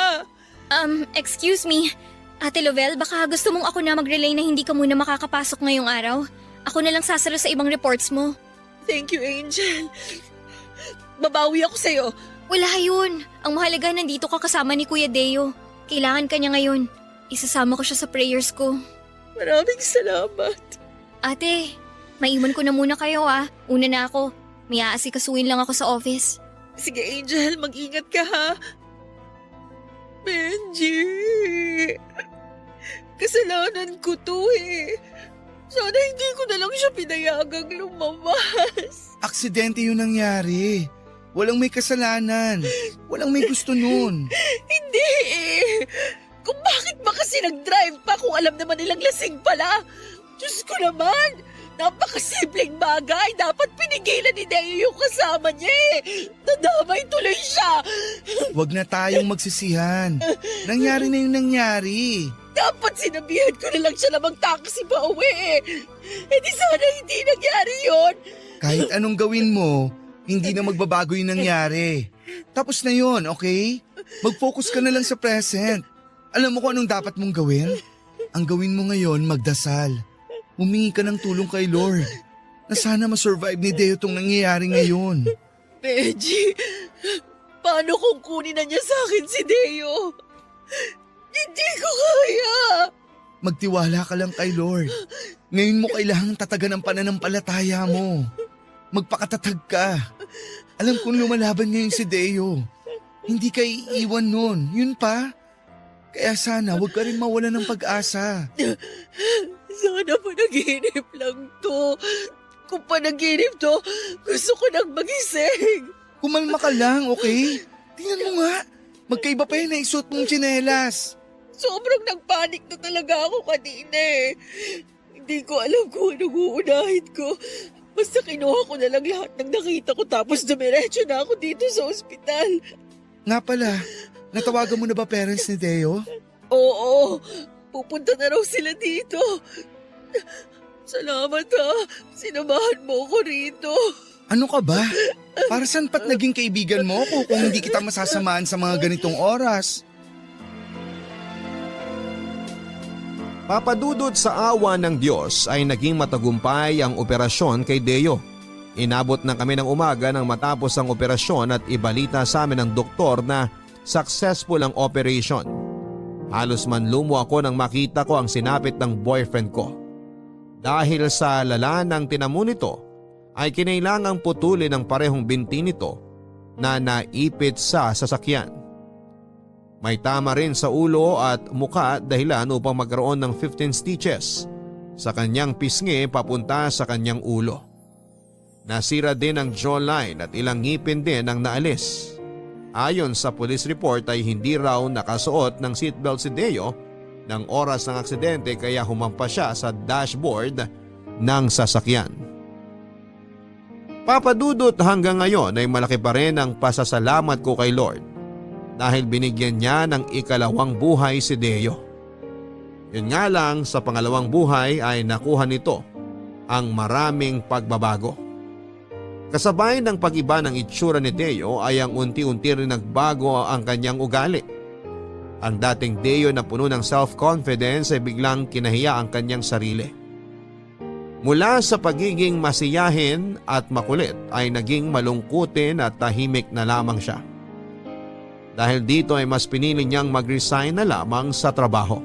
Excuse me. Ate Lovell, baka gusto mong ako na mag-relay na hindi ka muna makakapasok ngayong araw? Ako na lang sasalo sa ibang reports mo. Thank you, Angel. Babawi ako sa'yo. Wala yun. Ang mahalaga nandito ka kasama ni Kuya Deo. Kailangan ka niya ngayon. Isasama ko siya sa prayers ko. Maraming salamat. Ate, maiwan ko na muna kayo ah. Una na ako. May aasikasuin lang ako sa office. Sige, Angel, mag-ingat ka ha. Benji, kasalanan ko to eh. Sana hindi ko na lang siya pinayagang lumabas. Aksidente yung nangyari. Walang may kasalanan. Walang may gusto nun. Hindi eh. Kung bakit ba kasi nag-drive pa kung alam naman nilang lasing pala? Diyos ko naman, napakasimpleng bagay. Dapat pinigilan ni Deo yung kasama niya eh. Nadamay tuloy siya. Huwag na tayong magsisihan. Nangyari na yung nangyari. Dapat sinabihan ko na lang siya na mag-taxi pa uwi eh. Eh di sana hindi nangyari yon. Kahit anong gawin mo, hindi na magbabago yung nangyari. Tapos na yon, okay? Mag-focus ka na lang sa present. Alam mo kung anong dapat mong gawin? Ang gawin mo ngayon, magdasal. Humingi ka ng tulong kay Lord na sana ma-survive ni Deo tong nangyayari ngayon. Reggie, paano kung kunin na niya sa akin si Deo? Hindi ko kaya. Magtiwala ka lang kay Lord. Ngayon mo kailangang tatagan ang pananampalataya mo. Magpakatatag ka. Alam kong lumalaban ngayon si Deo. Hindi ka iiwan nun. Yun pa. Kaya sana huwag ka rin mawala ng pag-asa. Sana panaginip lang to. Kung panaginip to, gusto ko nang magising. Kumalma ka lang, okay? Tingnan mo nga. Magkaiba pa yun na isuot mong tsinelas. Sobrang nagpanik na talaga ako kanina eh. Hindi ko alam kung anong uunahin ko. Basta kinuha ko na lang lahat ng nakita ko tapos dumiretso na ako dito sa ospital. Nga pala, natawagan mo na ba parents ni Deo? Oo, pupunta na raw sila dito. Salamat ha, sinamahan mo ko rito. Ano ka ba? Para saan pat naging kaibigan mo ako kung hindi kita masasamahan sa mga ganitong oras? Papadudot sa awa ng Diyos ay naging matagumpay ang operasyon kay Deo. Inabot na kami ng umaga nang matapos ang operasyon at ibalita sa amin ng doktor na successful ang operation. Halos manlumo ako nang makita ko ang sinapit ng boyfriend ko. Dahil sa lala ng tinamo nito ay kinailangang putulin ang parehong binti nito na naipit sa sasakyan. May tama rin sa ulo at muka dahilan upang magkaroon ng 15 stitches sa kanyang pisngi papunta sa kanyang ulo. Nasira din ang jawline at ilang ngipin din ang naalis. Ayon sa police report ay hindi raw nakasuot ng seatbelt si Deo ng oras ng aksidente kaya humampas siya sa dashboard ng sasakyan. Papadudot hanggang ngayon ay malaki pa rin ang pasasalamat ko kay Lord dahil binigyan niya ng ikalawang buhay si Deo. Yun nga lang sa pangalawang buhay ay nakuha nito ang maraming pagbabago. Kasabay ng pag-iba ng itsura ni Deo ay ang unti-unti rin nagbago ang kanyang ugali. Ang dating Deo na puno ng self-confidence ay biglang kinahiya ang kanyang sarili. Mula sa pagiging masiyahin at makulit ay naging malungkutin at tahimik na lamang siya. Dahil dito ay mas pinili niyang mag-resign na lamang sa trabaho.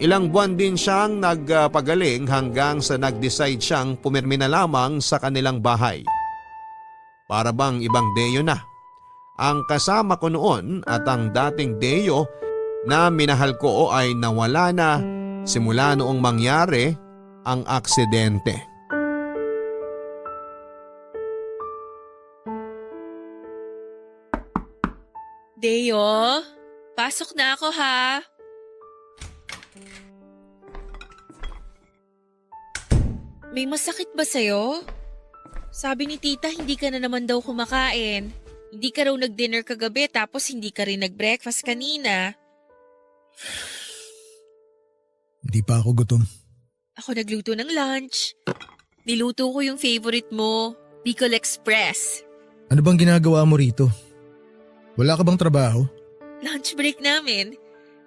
Ilang buwan din siyang nagpagaling hanggang sa nag-decide siyang pumirmi na lamang sa kanilang bahay. Para bang ibang Deo na. Ang kasama ko noon at ang dating Deo na minahal ko ay nawala na simula noong mangyari ang aksidente. Deo, pasok na ako ha. May masakit ba sa'yo? Sabi ni tita hindi ka na naman daw kumakain. Hindi ka raw nag-dinner kagabi tapos hindi ka rin nag-breakfast kanina. Hindi pa ako gutom. Ako nagluto ng lunch. Niluto ko yung favorite mo, Bicol Express. Ano bang ginagawa mo rito? Wala ka bang trabaho? Lunch break namin.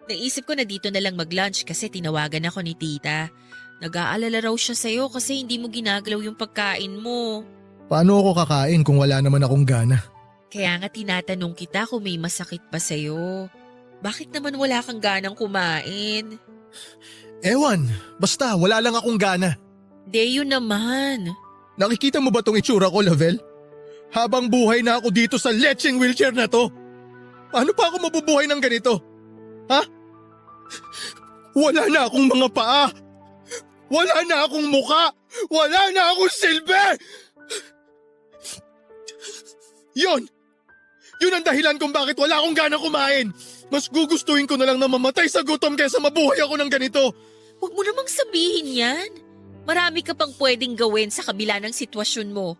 Naisip ko na dito na lang mag-lunch kasi tinawagan ako ni tita. Nag-aalala raw siya sa'yo kasi hindi mo ginagalaw yung pagkain mo. Paano ako kakain kung wala naman akong gana? Kaya nga tinatanong kita kung may masakit pa sa'yo. Bakit naman wala kang ganang kumain? Ewan, basta wala lang akong gana. Deo naman. Nakikita mo ba tong itsura ko, Lavelle? Habang buhay na ako dito sa lecheng wheelchair na to. Paano pa ako mabubuhay ng ganito? Ha? Wala na akong mga paa. Wala na akong muka! Wala na akong silbi! Yun! Yun ang dahilan kung bakit wala akong gana kumain. Mas gugustuhin ko na lang na mamatay sa gutom kaysa mabuhay ako ng ganito. Huwag mo namang sabihin yan. Marami ka pang pwedeng gawin sa kabila ng sitwasyon mo.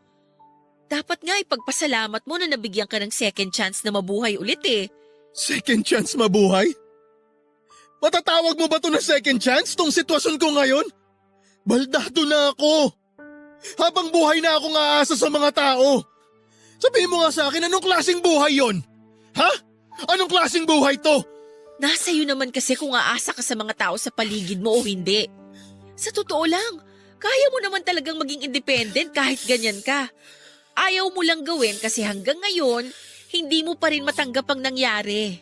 Dapat nga ipagpasalamat mo na nabigyan ka ng second chance na mabuhay ulit eh. Second chance mabuhay? Matatawag mo ba to na second chance tong sitwasyon ko ngayon? Baldado na ako. Habang buhay na akong aasa sa mga tao. Sabihin mo nga sa akin, anong klaseng buhay yon? Ha? Anong klaseng buhay to? Nasa iyo naman kasi kung aasa ka sa mga tao sa paligid mo o hindi. Sa totoo lang, kaya mo naman talagang maging independent kahit ganyan ka. Ayaw mo lang gawin kasi hanggang ngayon, hindi mo pa rin matanggap ang nangyari.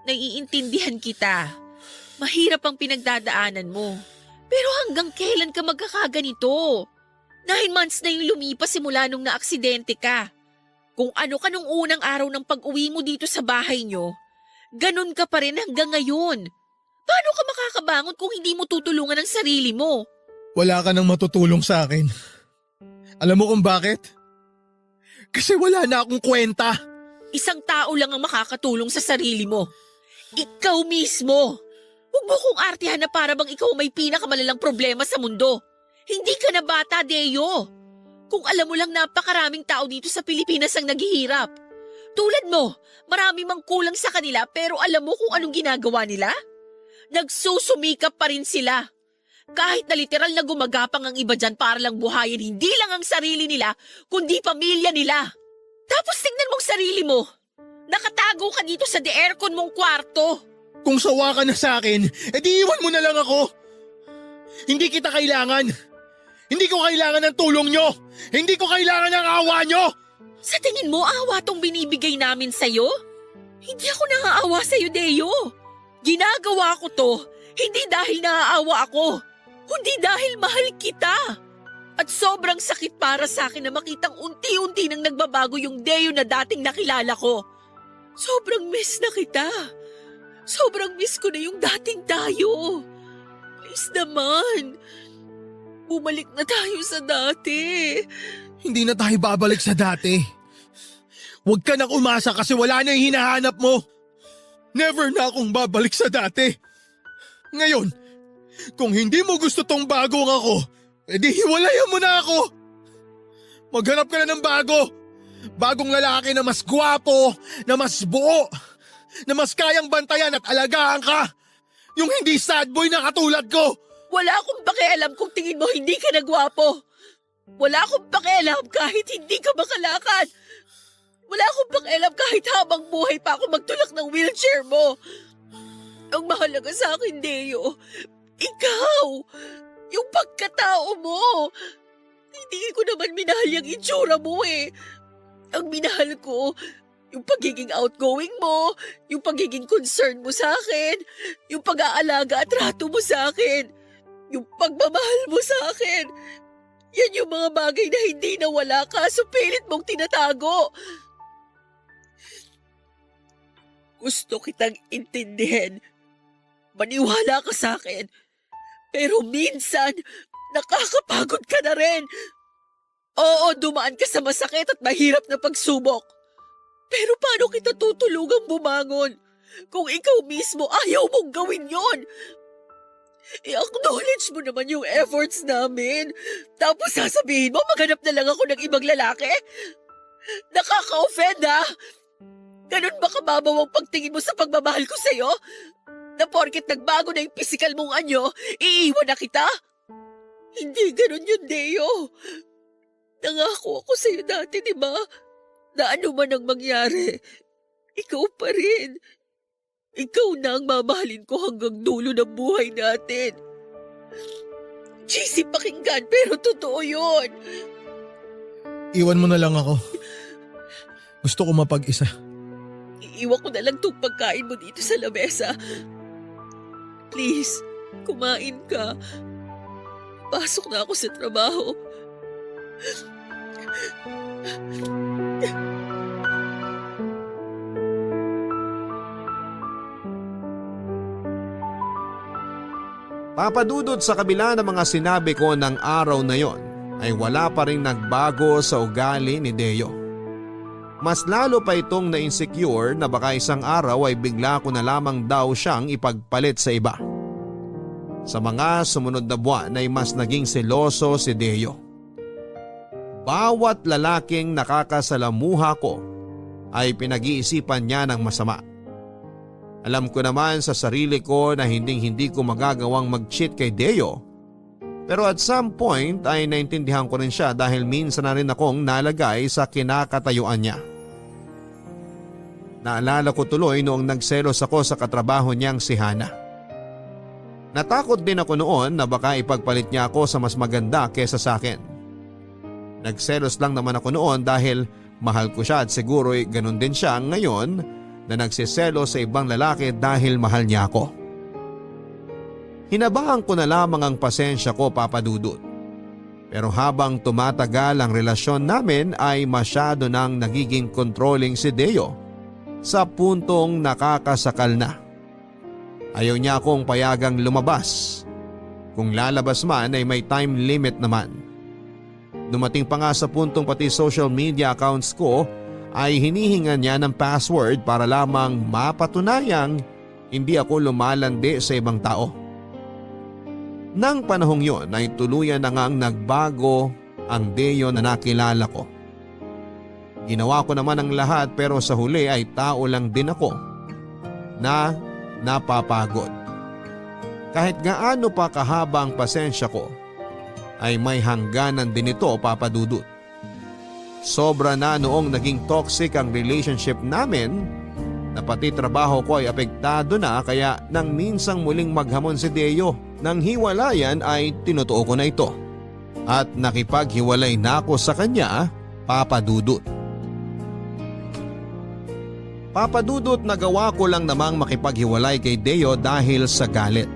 Naiintindihan kita. Mahirap ang pinagdadaanan mo. Pero hanggang kailan ka magkakaganito? 9 months na yung lumipas simula nung naaksidente ka. Kung ano ka nung unang araw ng pag-uwi mo dito sa bahay nyo, ganun ka pa rin hanggang ngayon. Paano ka makakabangon kung hindi mo tutulungan ang sarili mo? Wala ka nang matutulong sa akin. Alam mo kung bakit? Kasi wala na akong kwenta. Isang tao lang ang makakatulong sa sarili mo. Ikaw mismo. Huwag mo kong artihan na para bang ikaw may pinakamalalang problema sa mundo. Hindi ka na bata, Deo. Kung alam mo lang napakaraming tao dito sa Pilipinas ang naghihirap. Tulad mo, marami mang kulang sa kanila pero alam mo kung anong ginagawa nila? Nagsusumikap pa rin sila. Kahit na literal na gumagapang ang iba dyan para lang buhayin hindi lang ang sarili nila, kundi pamilya nila. Tapos tignan mong sarili mo. Nakatago ka dito sa de-aircon mong kwarto. Kung sawa ka na sa akin, edi iwan mo na lang ako. Hindi kita kailangan. Hindi ko kailangan ng tulong nyo. Hindi ko kailangan ng awa nyo. Sa tingin mo, awa tong binibigay namin sa'yo? Hindi ako naaawa sa'yo, Deo. Ginagawa ko to, hindi dahil naaawa ako, kundi dahil mahal kita. At sobrang sakit para sa akin na makitang unti-unti nang nagbabago yung Deo na dating nakilala ko. Sobrang miss na kita. Sobrang miss ko na yung dating tayo. Please naman, bumalik na tayo sa dati. Hindi na tayo babalik sa dati. Huwag ka nang umasa kasi wala na yung hinahanap mo. Never na akong babalik sa dati. Ngayon, kung hindi mo gusto tong bagong ako, edi hiwalayan mo na ako. Maghanap ka na ng bago. Bagong lalaki na mas gwapo, na mas buo, na mas kayang bantayan at alagaan ka. Yung hindi sad boy na katulad ko. Wala akong pakialam kung tingin mo hindi ka nagwapo. Wala akong pakialam kahit hindi ka makalakad. Wala akong pakialam kahit habang buhay pa ako magtulak ng wheelchair mo. Ang mahalaga sa akin, Deo, ikaw, yung pagkatao mo. Hindi ko naman minahal yung itsura mo eh. Ang minahal ko, yung pagiging outgoing mo, yung pagiging concern mo sa akin, yung pag-aalaga at trato mo sa akin, yung pagmamahal mo sa akin. Yan yung mga bagay na hindi nawala kaso pilit mong tinatago. Gusto kitang intindihin. Maniwala ka sa akin. Pero minsan, nakakapagod ka na rin. Oo, dumaan ka sa masakit at mahirap na pagsubok. Pero paano kita tutulungang bumangon? Kung ikaw mismo ayaw mong gawin yon. I-acknowledge mo naman yung efforts namin. Tapos sasabihin mo, maghanap na lang ako ng ibang lalaki? Nakaka-offend ha? Ganun ba kababaw ang pagtingin mo sa pagmamahal ko sa'yo? Na porket nagbago na yung physical mong anyo, iiwan na kita? Hindi ganun yun, Deo. Nangako ako sa'yo dati, di ba? Na ano man ang mangyari, ikaw pa rin. Ikaw na ang mamahalin ko hanggang dulo ng buhay natin. Cheesy pakinggan, pero totoo yun. Iwan mo na lang ako. Gusto ko mapag-isa. Iiwan ko na lang itong pagkain mo dito sa lamesa. Please, kumain ka. Pasok na ako sa trabaho. Papadudod sa kabila ng mga sinabi ko ng araw na yon ay wala pa rin nagbago sa ugali ni Deo. Mas lalo pa itong na-insecure na baka isang araw ay bigla ko na lamang daw siyang ipagpalit sa iba. Sa mga sumunod na buwan ay mas naging seloso si Deo. Bawat lalaking nakakasalamuha ko ay pinag-iisipan niya ng masama. Alam ko naman sa sarili ko na hindi ko magagawang mag-cheat kay Deo. Pero at some point ay naintindihan ko rin siya dahil minsan na rin akong nalagay sa kinakatayuan niya. Naalala ko tuloy noong nagselos ako sa katrabaho niyang si Hana. Natakot din ako noon na baka ipagpalit niya ako sa mas maganda kesa sa akin. Nagselos lang naman ako noon dahil mahal ko siya at siguro ganun din siya ngayon na nagsiselo sa ibang lalaki dahil mahal niya ako. Hinabahan ko na lamang ang pasensya ko, Papa Dudut. Pero habang tumatagal ang relasyon namin ay masyado nang nagiging controlling si Deo sa puntong nakakasakal na. Ayaw niya akong payagang lumabas. Kung lalabas man ay may time limit naman. Dumating pa nga sa puntong pati social media accounts ko ay hinihingan niya ng password para lamang mapatunayang hindi ako lumalandi sa ibang tao. Nang panahong yon ay tuluyan na ngang nagbago ang Deo na nakilala ko. Ginawa ko naman ang lahat pero sa huli ay tao lang din ako na napapagod. Kahit gaano pa kahaba ang pasensya ko ay may hangganan din ito, Papa Dudut. Sobra na noong naging toxic ang relationship namin na pati trabaho ko ay apektado na kaya nang minsang muling maghamon si Deo nang hiwalayan ay tinutuo ko na ito. At nakipaghiwalay na ako sa kanya, Papa Dudut. Papa Dudut, nagawa ko lang namang makipaghiwalay kay Deo dahil sa galit.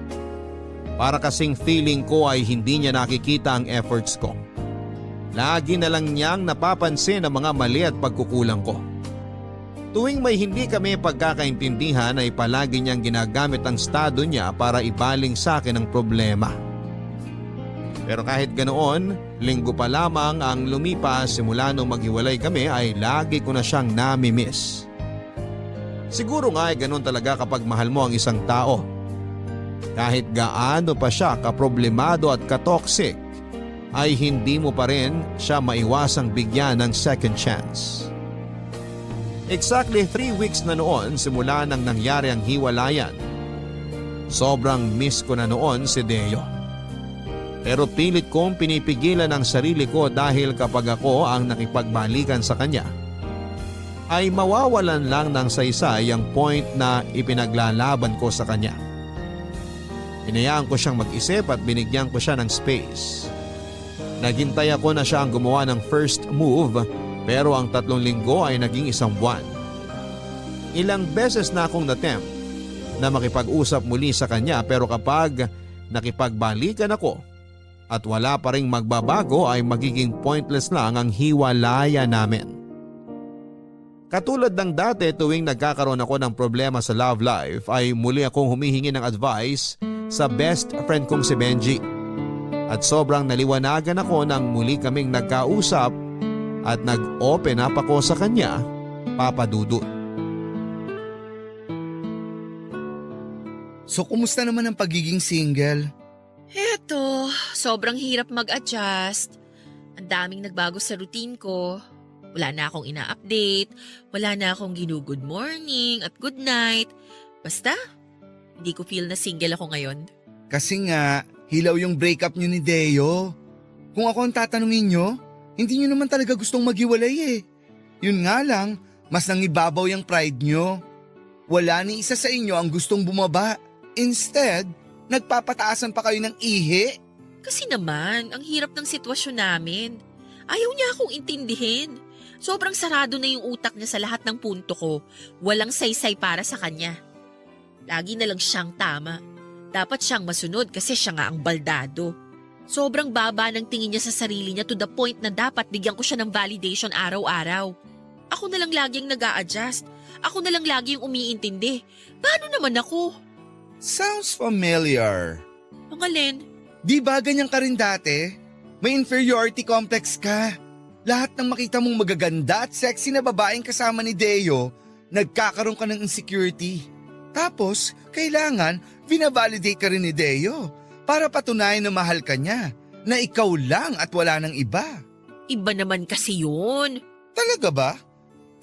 Para kasing feeling ko ay hindi niya nakikita ang efforts ko. Lagi na lang niyang napapansin ang mga mali at pagkukulang ko. Tuwing may hindi kami pagkakaintindihan ay palagi niyang ginagamit ang estado niya para ibaling sa akin ang problema. Pero kahit ganoon, linggo pa lamang ang lumipas simula nung maghiwalay kami ay lagi ko na siyang nami-miss. Siguro nga ay ganoon talaga kapag mahal mo ang isang tao. Kahit gaano pa siya kaproblemado at katoxic, ay hindi mo pa rin siya maiwasang bigyan ng second chance. Exactly 3 weeks na noon simula nang nangyari ang hiwalayan. Sobrang miss ko na noon si Deo. Pero pilit kong pinipigilan ang sarili ko dahil kapag ako ang nakipagbalikan sa kanya, ay mawawalan lang ng saysay ang point na ipinaglalaban ko sa kanya. Hinayaan ko siyang mag-isip at binigyan ko siya ng space. Naghintay ako na siya ang gumawa ng first move pero ang 3 linggo ay naging 1 buwan. Ilang beses na akong natempt na makipag-usap muli sa kanya pero kapag nakipagbalikan ako at wala pa ring magbabago ay magiging pointless lang ang hiwalayan namin. Katulad ng dati tuwing nagkakaroon ako ng problema sa love life ay muli akong humihingi ng advice sa best friend kong si Benji. At sobrang naliwanagan ako nang muli kaming nagkausap at nag-open up ako sa kanya, Papa Dudut. So kumusta naman ang pagiging single? Eto, sobrang hirap mag-adjust. Ang daming nagbago sa routine ko. Wala na akong ina-update, wala na akong ginu-good morning at good night. Basta, hindi ko feel na single ako ngayon. Kasi nga, hilaw yung breakup niyo ni Deo. Kung ako ang tatanungin niyo, hindi niyo naman talaga gustong maghiwalay eh. Yun nga lang, mas nangibabaw yung pride niyo. Wala ni isa sa inyo ang gustong bumaba. Instead, nagpapataasan pa kayo ng ihi. Kasi naman, ang hirap ng sitwasyon namin. Ayaw niya akong intindihin. Sobrang sarado na yung utak niya sa lahat ng punto ko. Walang saysay para sa kanya. Lagi na lang siyang tama. Dapat siyang masunod kasi siya nga ang baldado. Sobrang baba ng tingin niya sa sarili niya to the point na dapat bigyan ko siya ng validation araw-araw. Ako na lang laging nag-a-adjust. Ako na lang laging umiintindi. Paano naman ako? Sounds familiar. Ang alin? Di ba ganyan ka rin dati? May inferiority complex ka. Lahat ng makita mong magaganda at sexy na babaeng kasama ni Deo, nagkakaroon ka ng insecurity. Tapos, kailangan, binavalidate ka rin ni Deo para patunayan na mahal ka niya, na ikaw lang at wala ng iba. Iba naman kasi yun. Talaga ba?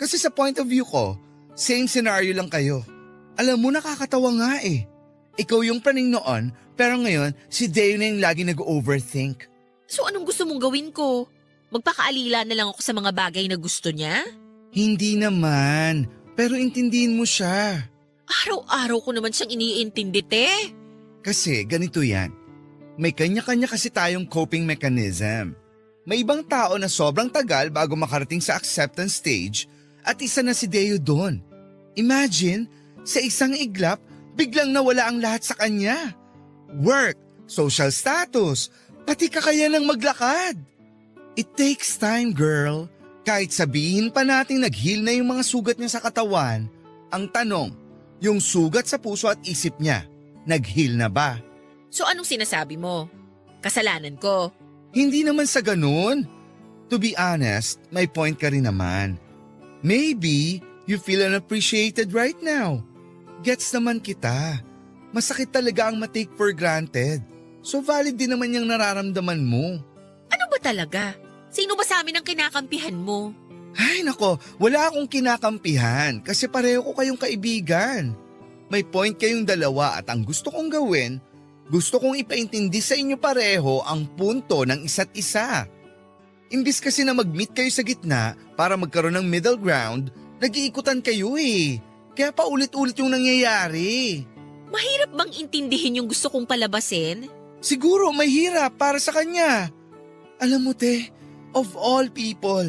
Kasi sa point of view ko, same scenario lang kayo. Alam mo, nakakatawa nga eh. Ikaw yung praning noon, pero ngayon, si Deo na yung lagi nag-overthink. So anong gusto mong gawin ko? Magpakaalila na lang ako sa mga bagay na gusto niya? Hindi naman, pero intindihin mo siya. Araw-araw ko naman siyang iniintindi, te. Kasi ganito yan, may kanya-kanya kasi tayong coping mechanism. May ibang tao na sobrang tagal bago makarating sa acceptance stage at isa na si Deo doon. Imagine, sa isang iglap, biglang nawala ang lahat sa kanya. Work, social status, pati kakayanang maglakad. It takes time, girl. Kahit sabihin pa nating nag-heal na yung mga sugat niya sa katawan, ang tanong, yung sugat sa puso at isip niya, nag-heal na ba? So anong sinasabi mo? Kasalanan ko. Hindi naman sa ganun. To be honest, may point ka rin naman. Maybe you feel unappreciated right now. Gets naman kita. Masakit talaga ang ma-take for granted. So valid din naman yung nararamdaman mo. Ano ba talaga? Sino ba sa amin ang kinakampihan mo? Ay nako, wala akong kinakampihan kasi pareho ko kayong kaibigan. May point kayong dalawa at ang gusto kong gawin, gusto kong ipaintindi sa inyo pareho ang punto ng isa't isa. Imbis kasi na mag-meet kayo sa gitna para magkaroon ng middle ground, nag-iikutan kayo eh. Kaya paulit-ulit yung nangyayari. Mahirap bang intindihin yung gusto kong palabasin? Siguro mahirap para sa kanya. Alam mo te, of all people,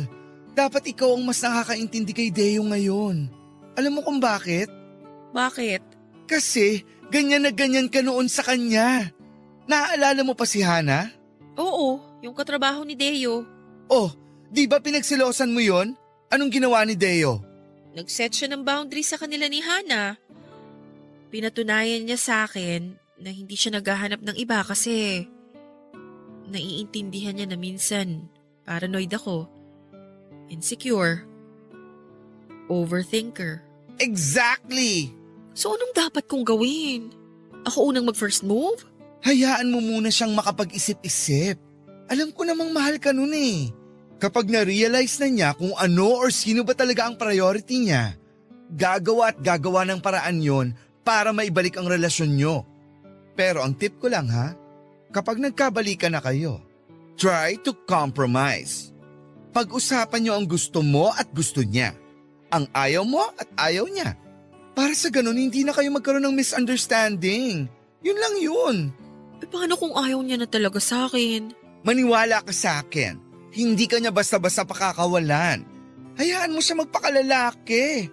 dapat ikaw ang mas nakakaintindi kay Deo ngayon. Alam mo kung bakit? Bakit? Kasi ganyan na ganyan ka noon sa kanya. Naaalala mo pa si Hana? Oo, yung katrabaho ni Deo. Oh, di ba pinagsilosan mo yon? Anong ginawa ni Deo? Nag-set siya ng boundary sa kanila ni Hana. Pinatunayan niya sa akin na hindi siya naghahanap ng iba kasi naiintindihan niya na minsan paranoid ako, insecure, overthinker. Exactly! So anong dapat kong gawin? Ako unang mag-first move? Hayaan mo muna siyang makapag-isip-isip. Alam ko namang mahal ka nun eh. Kapag na-realize na niya kung ano or sino ba talaga ang priority niya, gagawa at gagawa ng paraan yon para maibalik ang relasyon nyo. Pero ang tip ko lang ha, kapag nagkabalikan na kayo, try to compromise. Pag-usapan nyo ang gusto mo at gusto niya. Ang ayaw mo at ayaw niya. Para sa ganun, hindi na kayo magkaroon ng misunderstanding. Yun lang yun. E paano kung ayaw niya na talaga sa akin? Maniwala ka sa akin. Hindi ka niya basta-basta pakakawalan. Hayaan mo siya magpakalalaki.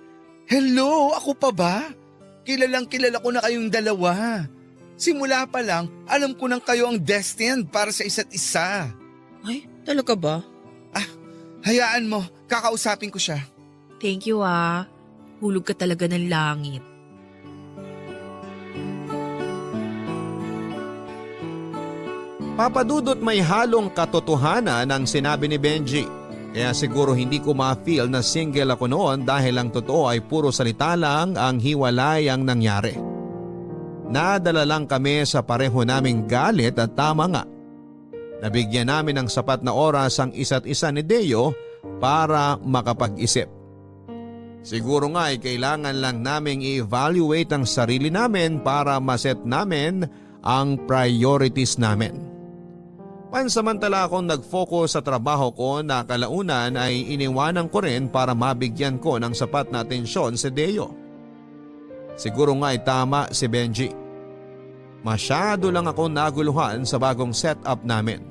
Hello, ako pa ba? Kilalang kilala ko na kayong dalawa. Simula pa lang, alam ko nang kayo ang destined para sa isa't isa. Ay, talaga ba? Hayaan mo, kakausapin ko siya. Thank you ah. Hulog ka talaga ng langit. Papadudot may halong katotohanan ang sinabi ni Benji. Kaya siguro hindi ko ma-feel na single ako noon dahil ang totoo ay puro salita lang ang hiwalay ang nangyari. Nadala lang kami sa pareho naming galit at tama nga. Nabigyan namin ng sapat na oras ang isa't isa ni Deo para makapag-isip. Siguro nga ay kailangan lang naming i-evaluate ang sarili namin para maset namin ang priorities namin. Pansamantala akong nag-focus sa trabaho ko na kalaunan ay iniwanan ko rin para mabigyan ko ng sapat na atensyon si Deo. Siguro nga ay tama si Benji. Masyado lang ako naguluhan sa bagong setup namin.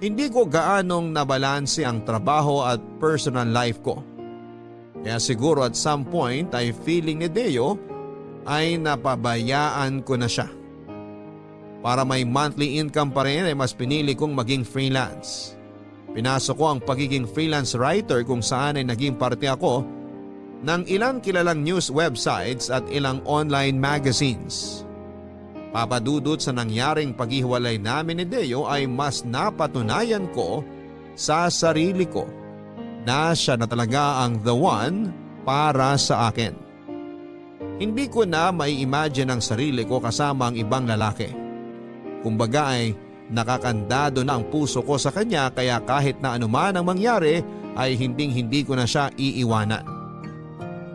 Hindi ko gaanong nabalanse ang trabaho at personal life ko. Kaya siguro at some point ay feeling ni Deo ay napabayaan ko na siya. Para may monthly income pa rin ay mas pinili kong maging freelance. Pinasok ko ang pagiging freelance writer kung saan ay naging parte ako ng ilang kilalang news websites at ilang online magazines. Papadudot sa nangyaring paghiwalay namin ni Deo ay mas napatunayan ko sa sarili ko na siya na talaga ang the one para sa akin. Hindi ko na mai-imagine ang sarili ko kasama ang ibang lalaki. Kumbaga ay nakakandado na ang puso ko sa kanya kaya kahit na anuman ang mangyari ay hindi ko na siya iiwanan.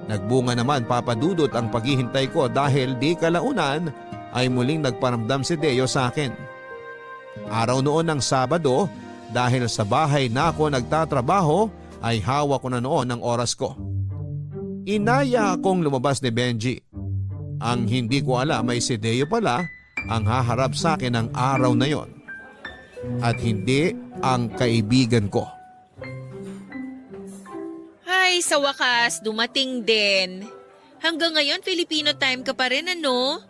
Nagbunga naman papadudot ang paghihintay ko dahil di kalaunan ay muling nagparamdam si Deo sa akin. Araw noon ng Sabado dahil sa bahay na ako nagtatrabaho ay hawak ko na noon ang oras ko. Inaya akong lumabas ni Benji. Ang hindi ko alam ay si Deo pala ang haharap sa akin ng araw na yon. At hindi ang kaibigan ko. Ay, sa wakas, dumating din. Hanggang ngayon, Filipino time ka pa rin, ano?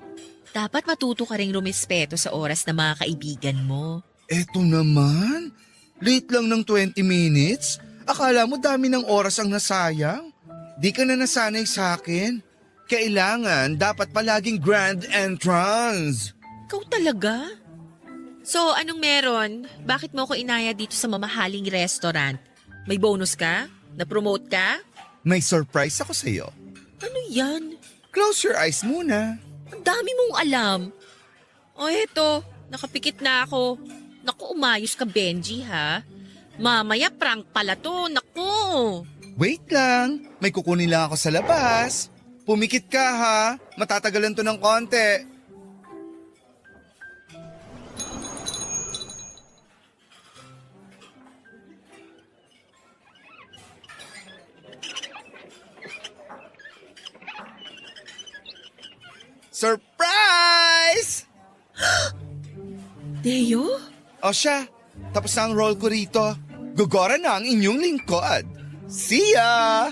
Dapat matuto ka ring rumispeto sa oras ng mga kaibigan mo. Eto naman, late lang ng 20 minutes. Akala mo dami ng oras ang nasayang? Di ka na nasanay sa akin. Kailangan dapat palaging grand entrance. Ikaw talaga? So, anong meron? Bakit mo ako inaya dito sa mamahaling restaurant? May bonus ka? Na-promote ka? May surprise ako sa'yo. Ano yan? Close your eyes muna. Ang dami mong alam. O eto, nakapikit na ako. Naku, umayos ka, Benji, ha? Mamaya prank pala to, naku. Wait lang, may kukunin lang ako sa labas. Pumikit ka ha, matatagalan to ng konti. Surprise! Deo? O siya, tapos na ang roll ko rito. Gugora na ang inyong lingkod. See ya!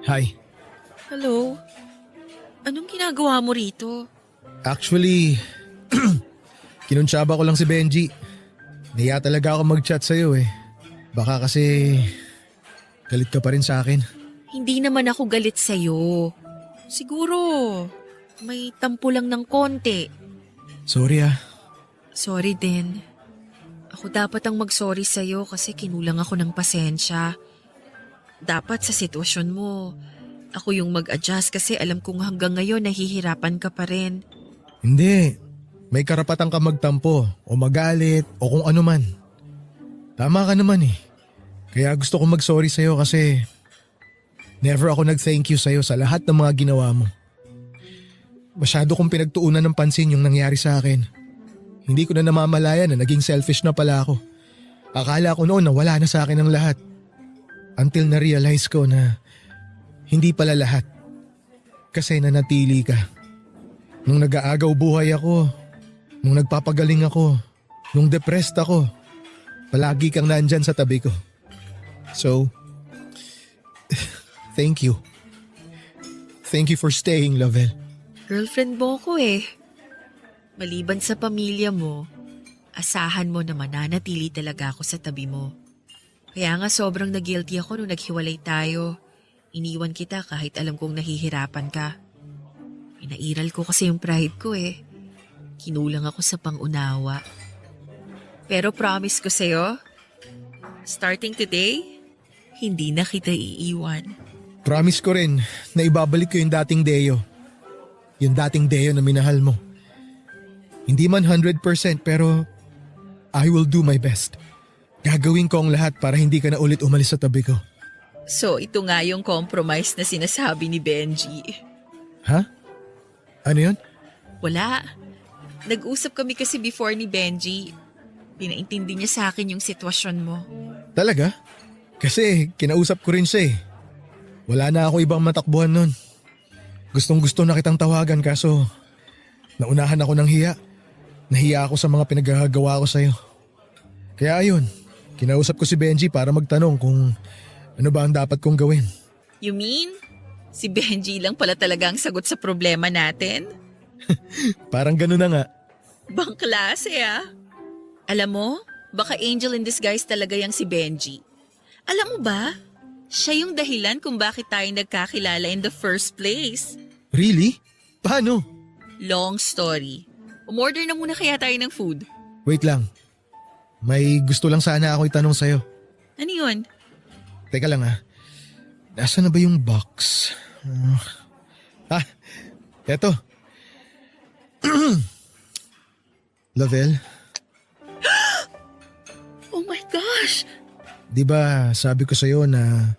Hi. Hello? Anong ginagawa mo rito? Actually, kinuntsaba ko lang si Benji. Naiya talaga ako mag-chat sa'yo eh. Baka kasi galit ka pa rin sa akin. Hindi naman ako galit sa'yo. Siguro, may tampo lang ng konti. Sorry ah. Sorry din. Ako dapat ang mag-sorry sa'yo kasi kinulang ako ng pasensya. Dapat sa sitwasyon mo, ako yung mag-adjust kasi alam kong hanggang ngayon nahihirapan ka pa rin. Hindi. May karapatan ka magtampo o magalit o kung ano man. Tama ka naman eh. Kaya gusto ko mag-sorry sa'yo kasi never ako nag-thank you sa'yo sa lahat ng mga ginawa mo. Masyado kong pinagtuunan ng pansin yung nangyari sa akin. Hindi ko na namamalayan na naging selfish na pala ako. Akala ko noon na wala na sa akin ang lahat. Until na-realize ko na hindi pala lahat. Kasi nanatili ka. Nung nag-aagaw buhay ako, nung nagpapagaling ako, nung depressed ako, palagi kang nandyan sa tabi ko. So, thank you. Thank you for staying, Lovell. Girlfriend mo ko eh. Maliban sa pamilya mo, asahan mo na mananatili talaga ako sa tabi mo. Kaya nga sobrang na-guilty ako nung naghiwalay tayo. Iniwan kita kahit alam kong nahihirapan ka. Pinairal ko kasi yung pride ko eh. Kinulang ako sa pangunawa. Pero promise ko sa'yo, starting today, hindi na kita iiwan. Promise ko rin na ibabalik ko yung dating Deo. Yung dating Deo na minahal mo. Hindi man 100% pero I will do my best. Gagawin ko ang lahat para hindi ka na ulit umalis sa tabi ko. So ito nga yung compromise na sinasabi ni Benji. Ha? Ano yun? Wala. Nag-usap kami kasi before ni Benji. Pinaintindi niya sa akin yung sitwasyon mo. Talaga? Kasi kinausap ko rin siya eh. Wala na ako ibang matakbuhan nun. Gustong gusto na kitang tawagan kaso naunahan ako ng hiya. Nahiya ako sa mga pinagagawa ko sa'yo. Kaya ayun, kinausap ko si Benji para magtanong kung ano ba ang dapat kong gawin. You mean, si Benji lang pala talaga ang sagot sa problema natin? Parang gano'n na nga. Bang klase ah. Alam mo, baka angel in disguise talaga yang si Benji. Alam mo ba, Siya yung dahilan kung bakit tayo nagkakilala in the first place. Really? Paano? Long story. Umorder na muna kaya tayo ng food. Wait lang. May gusto lang sana ako itanong sa'yo. Ano yun? Teka lang Nasaan na ba yung box? Eto. Lavelle, Oh my gosh! di ba sabi ko sa'yo na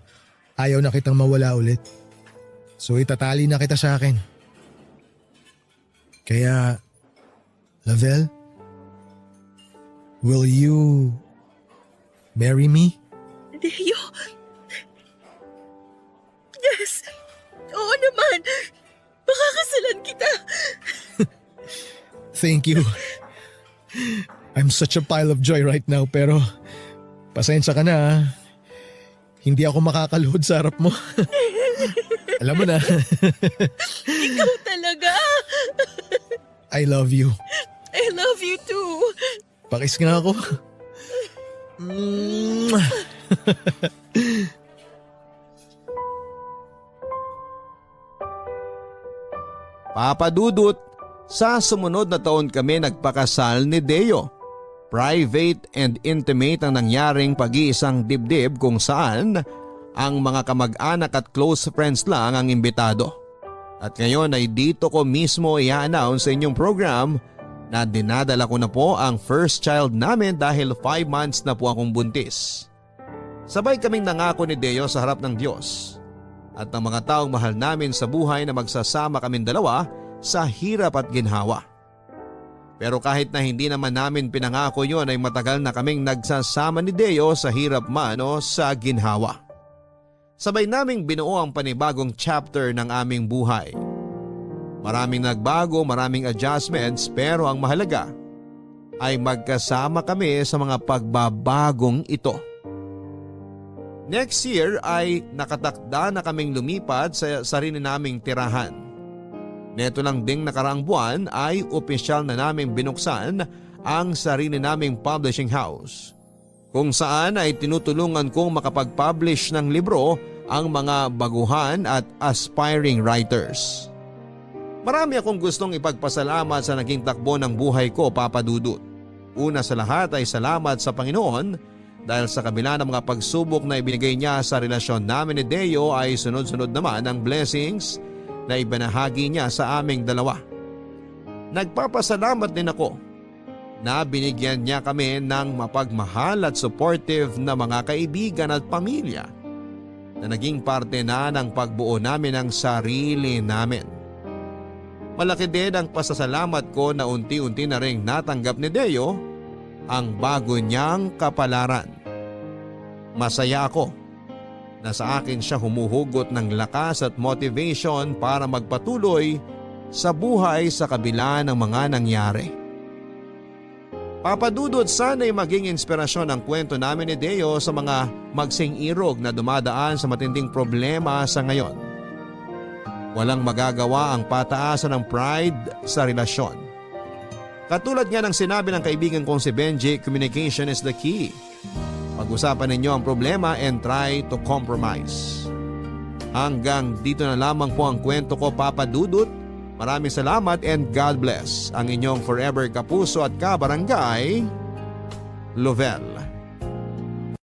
ayaw na kitang mawala ulit? So itatali na kita sa akin. Kaya, Lavelle, will you marry me? Deo! Yes! Oo naman! Makakasalan kita! Thank you. I'm such a pile of joy right now pero pasensya ka na. Hindi ako makakaluhod sa harap mo. Alam mo na. Ikaw talaga! I love you. I love you too! Pakis nga ako. Papa Dudut, sa sumunod na taon kami nagpakasal ni Deo. Private and intimate ang nangyaring pag-iisang dibdib kung saan ang mga kamag-anak at close friends lang ang imbitado. At ngayon ay dito ko mismo i-announce sa inyong program na dinadala ko na po ang first child namin dahil 5 months na po akong buntis. Sabay kaming nangako ni Deo sa harap ng Diyos at ng mga taong mahal namin sa buhay na magsasama kaming dalawa sa hirap at ginhawa. Pero kahit na hindi naman namin pinangako yon ay matagal na kaming nagsasama ni Deo sa hirap man o sa ginhawa. Sabay naming binuo ang panibagong chapter ng aming buhay. Maraming nagbago, maraming adjustments pero ang mahalaga ay magkasama kami sa mga pagbabagong ito. Next year ay nakatakda na kaming lumipat sa sarili naming tirahan. Neto lang ding nakaraang buwan ay opisyal na naming binuksan ang sarili naming publishing house, kung saan ay tinutulungan kong makapag-publish ng libro ang mga baguhan at aspiring writers. Marami akong gustong ipagpasalamat sa naging takbo ng buhay ko, Papa Dudut. Una sa lahat ay salamat sa Panginoon dahil sa kabila ng mga pagsubok na ibinigay niya sa relasyon namin ni Deo ay sunod-sunod naman ang blessings na ibinahagi niya sa aming dalawa. Nagpapasalamat din ako na binigyan niya kami ng mapagmahal at supportive na mga kaibigan at pamilya na naging parte na ng pagbuo namin ng sarili namin. Malaki din ang pasasalamat ko na unti-unti na ring natanggap ni Deo ang bago niyang kapalaran. Masaya ako na sa akin siya humuhugot ng lakas at motivation para magpatuloy sa buhay sa kabila ng mga nangyari. Papa Dudut, sana'y maging inspirasyon ang kwento namin ni Deo sa mga magsing-irog na dumadaan sa matinding problema sa ngayon. Walang magagawa ang pataasan ng pride sa relasyon. Katulad nga ng sinabi ng kaibigan kong si Benji, communication is the key. Pag-usapan ninyo ang problema and try to compromise. Hanggang dito na lamang po ang kwento ko, Papa Dudut. Maraming salamat and God bless. Ang inyong forever kapuso at kabarangay, Lovelle.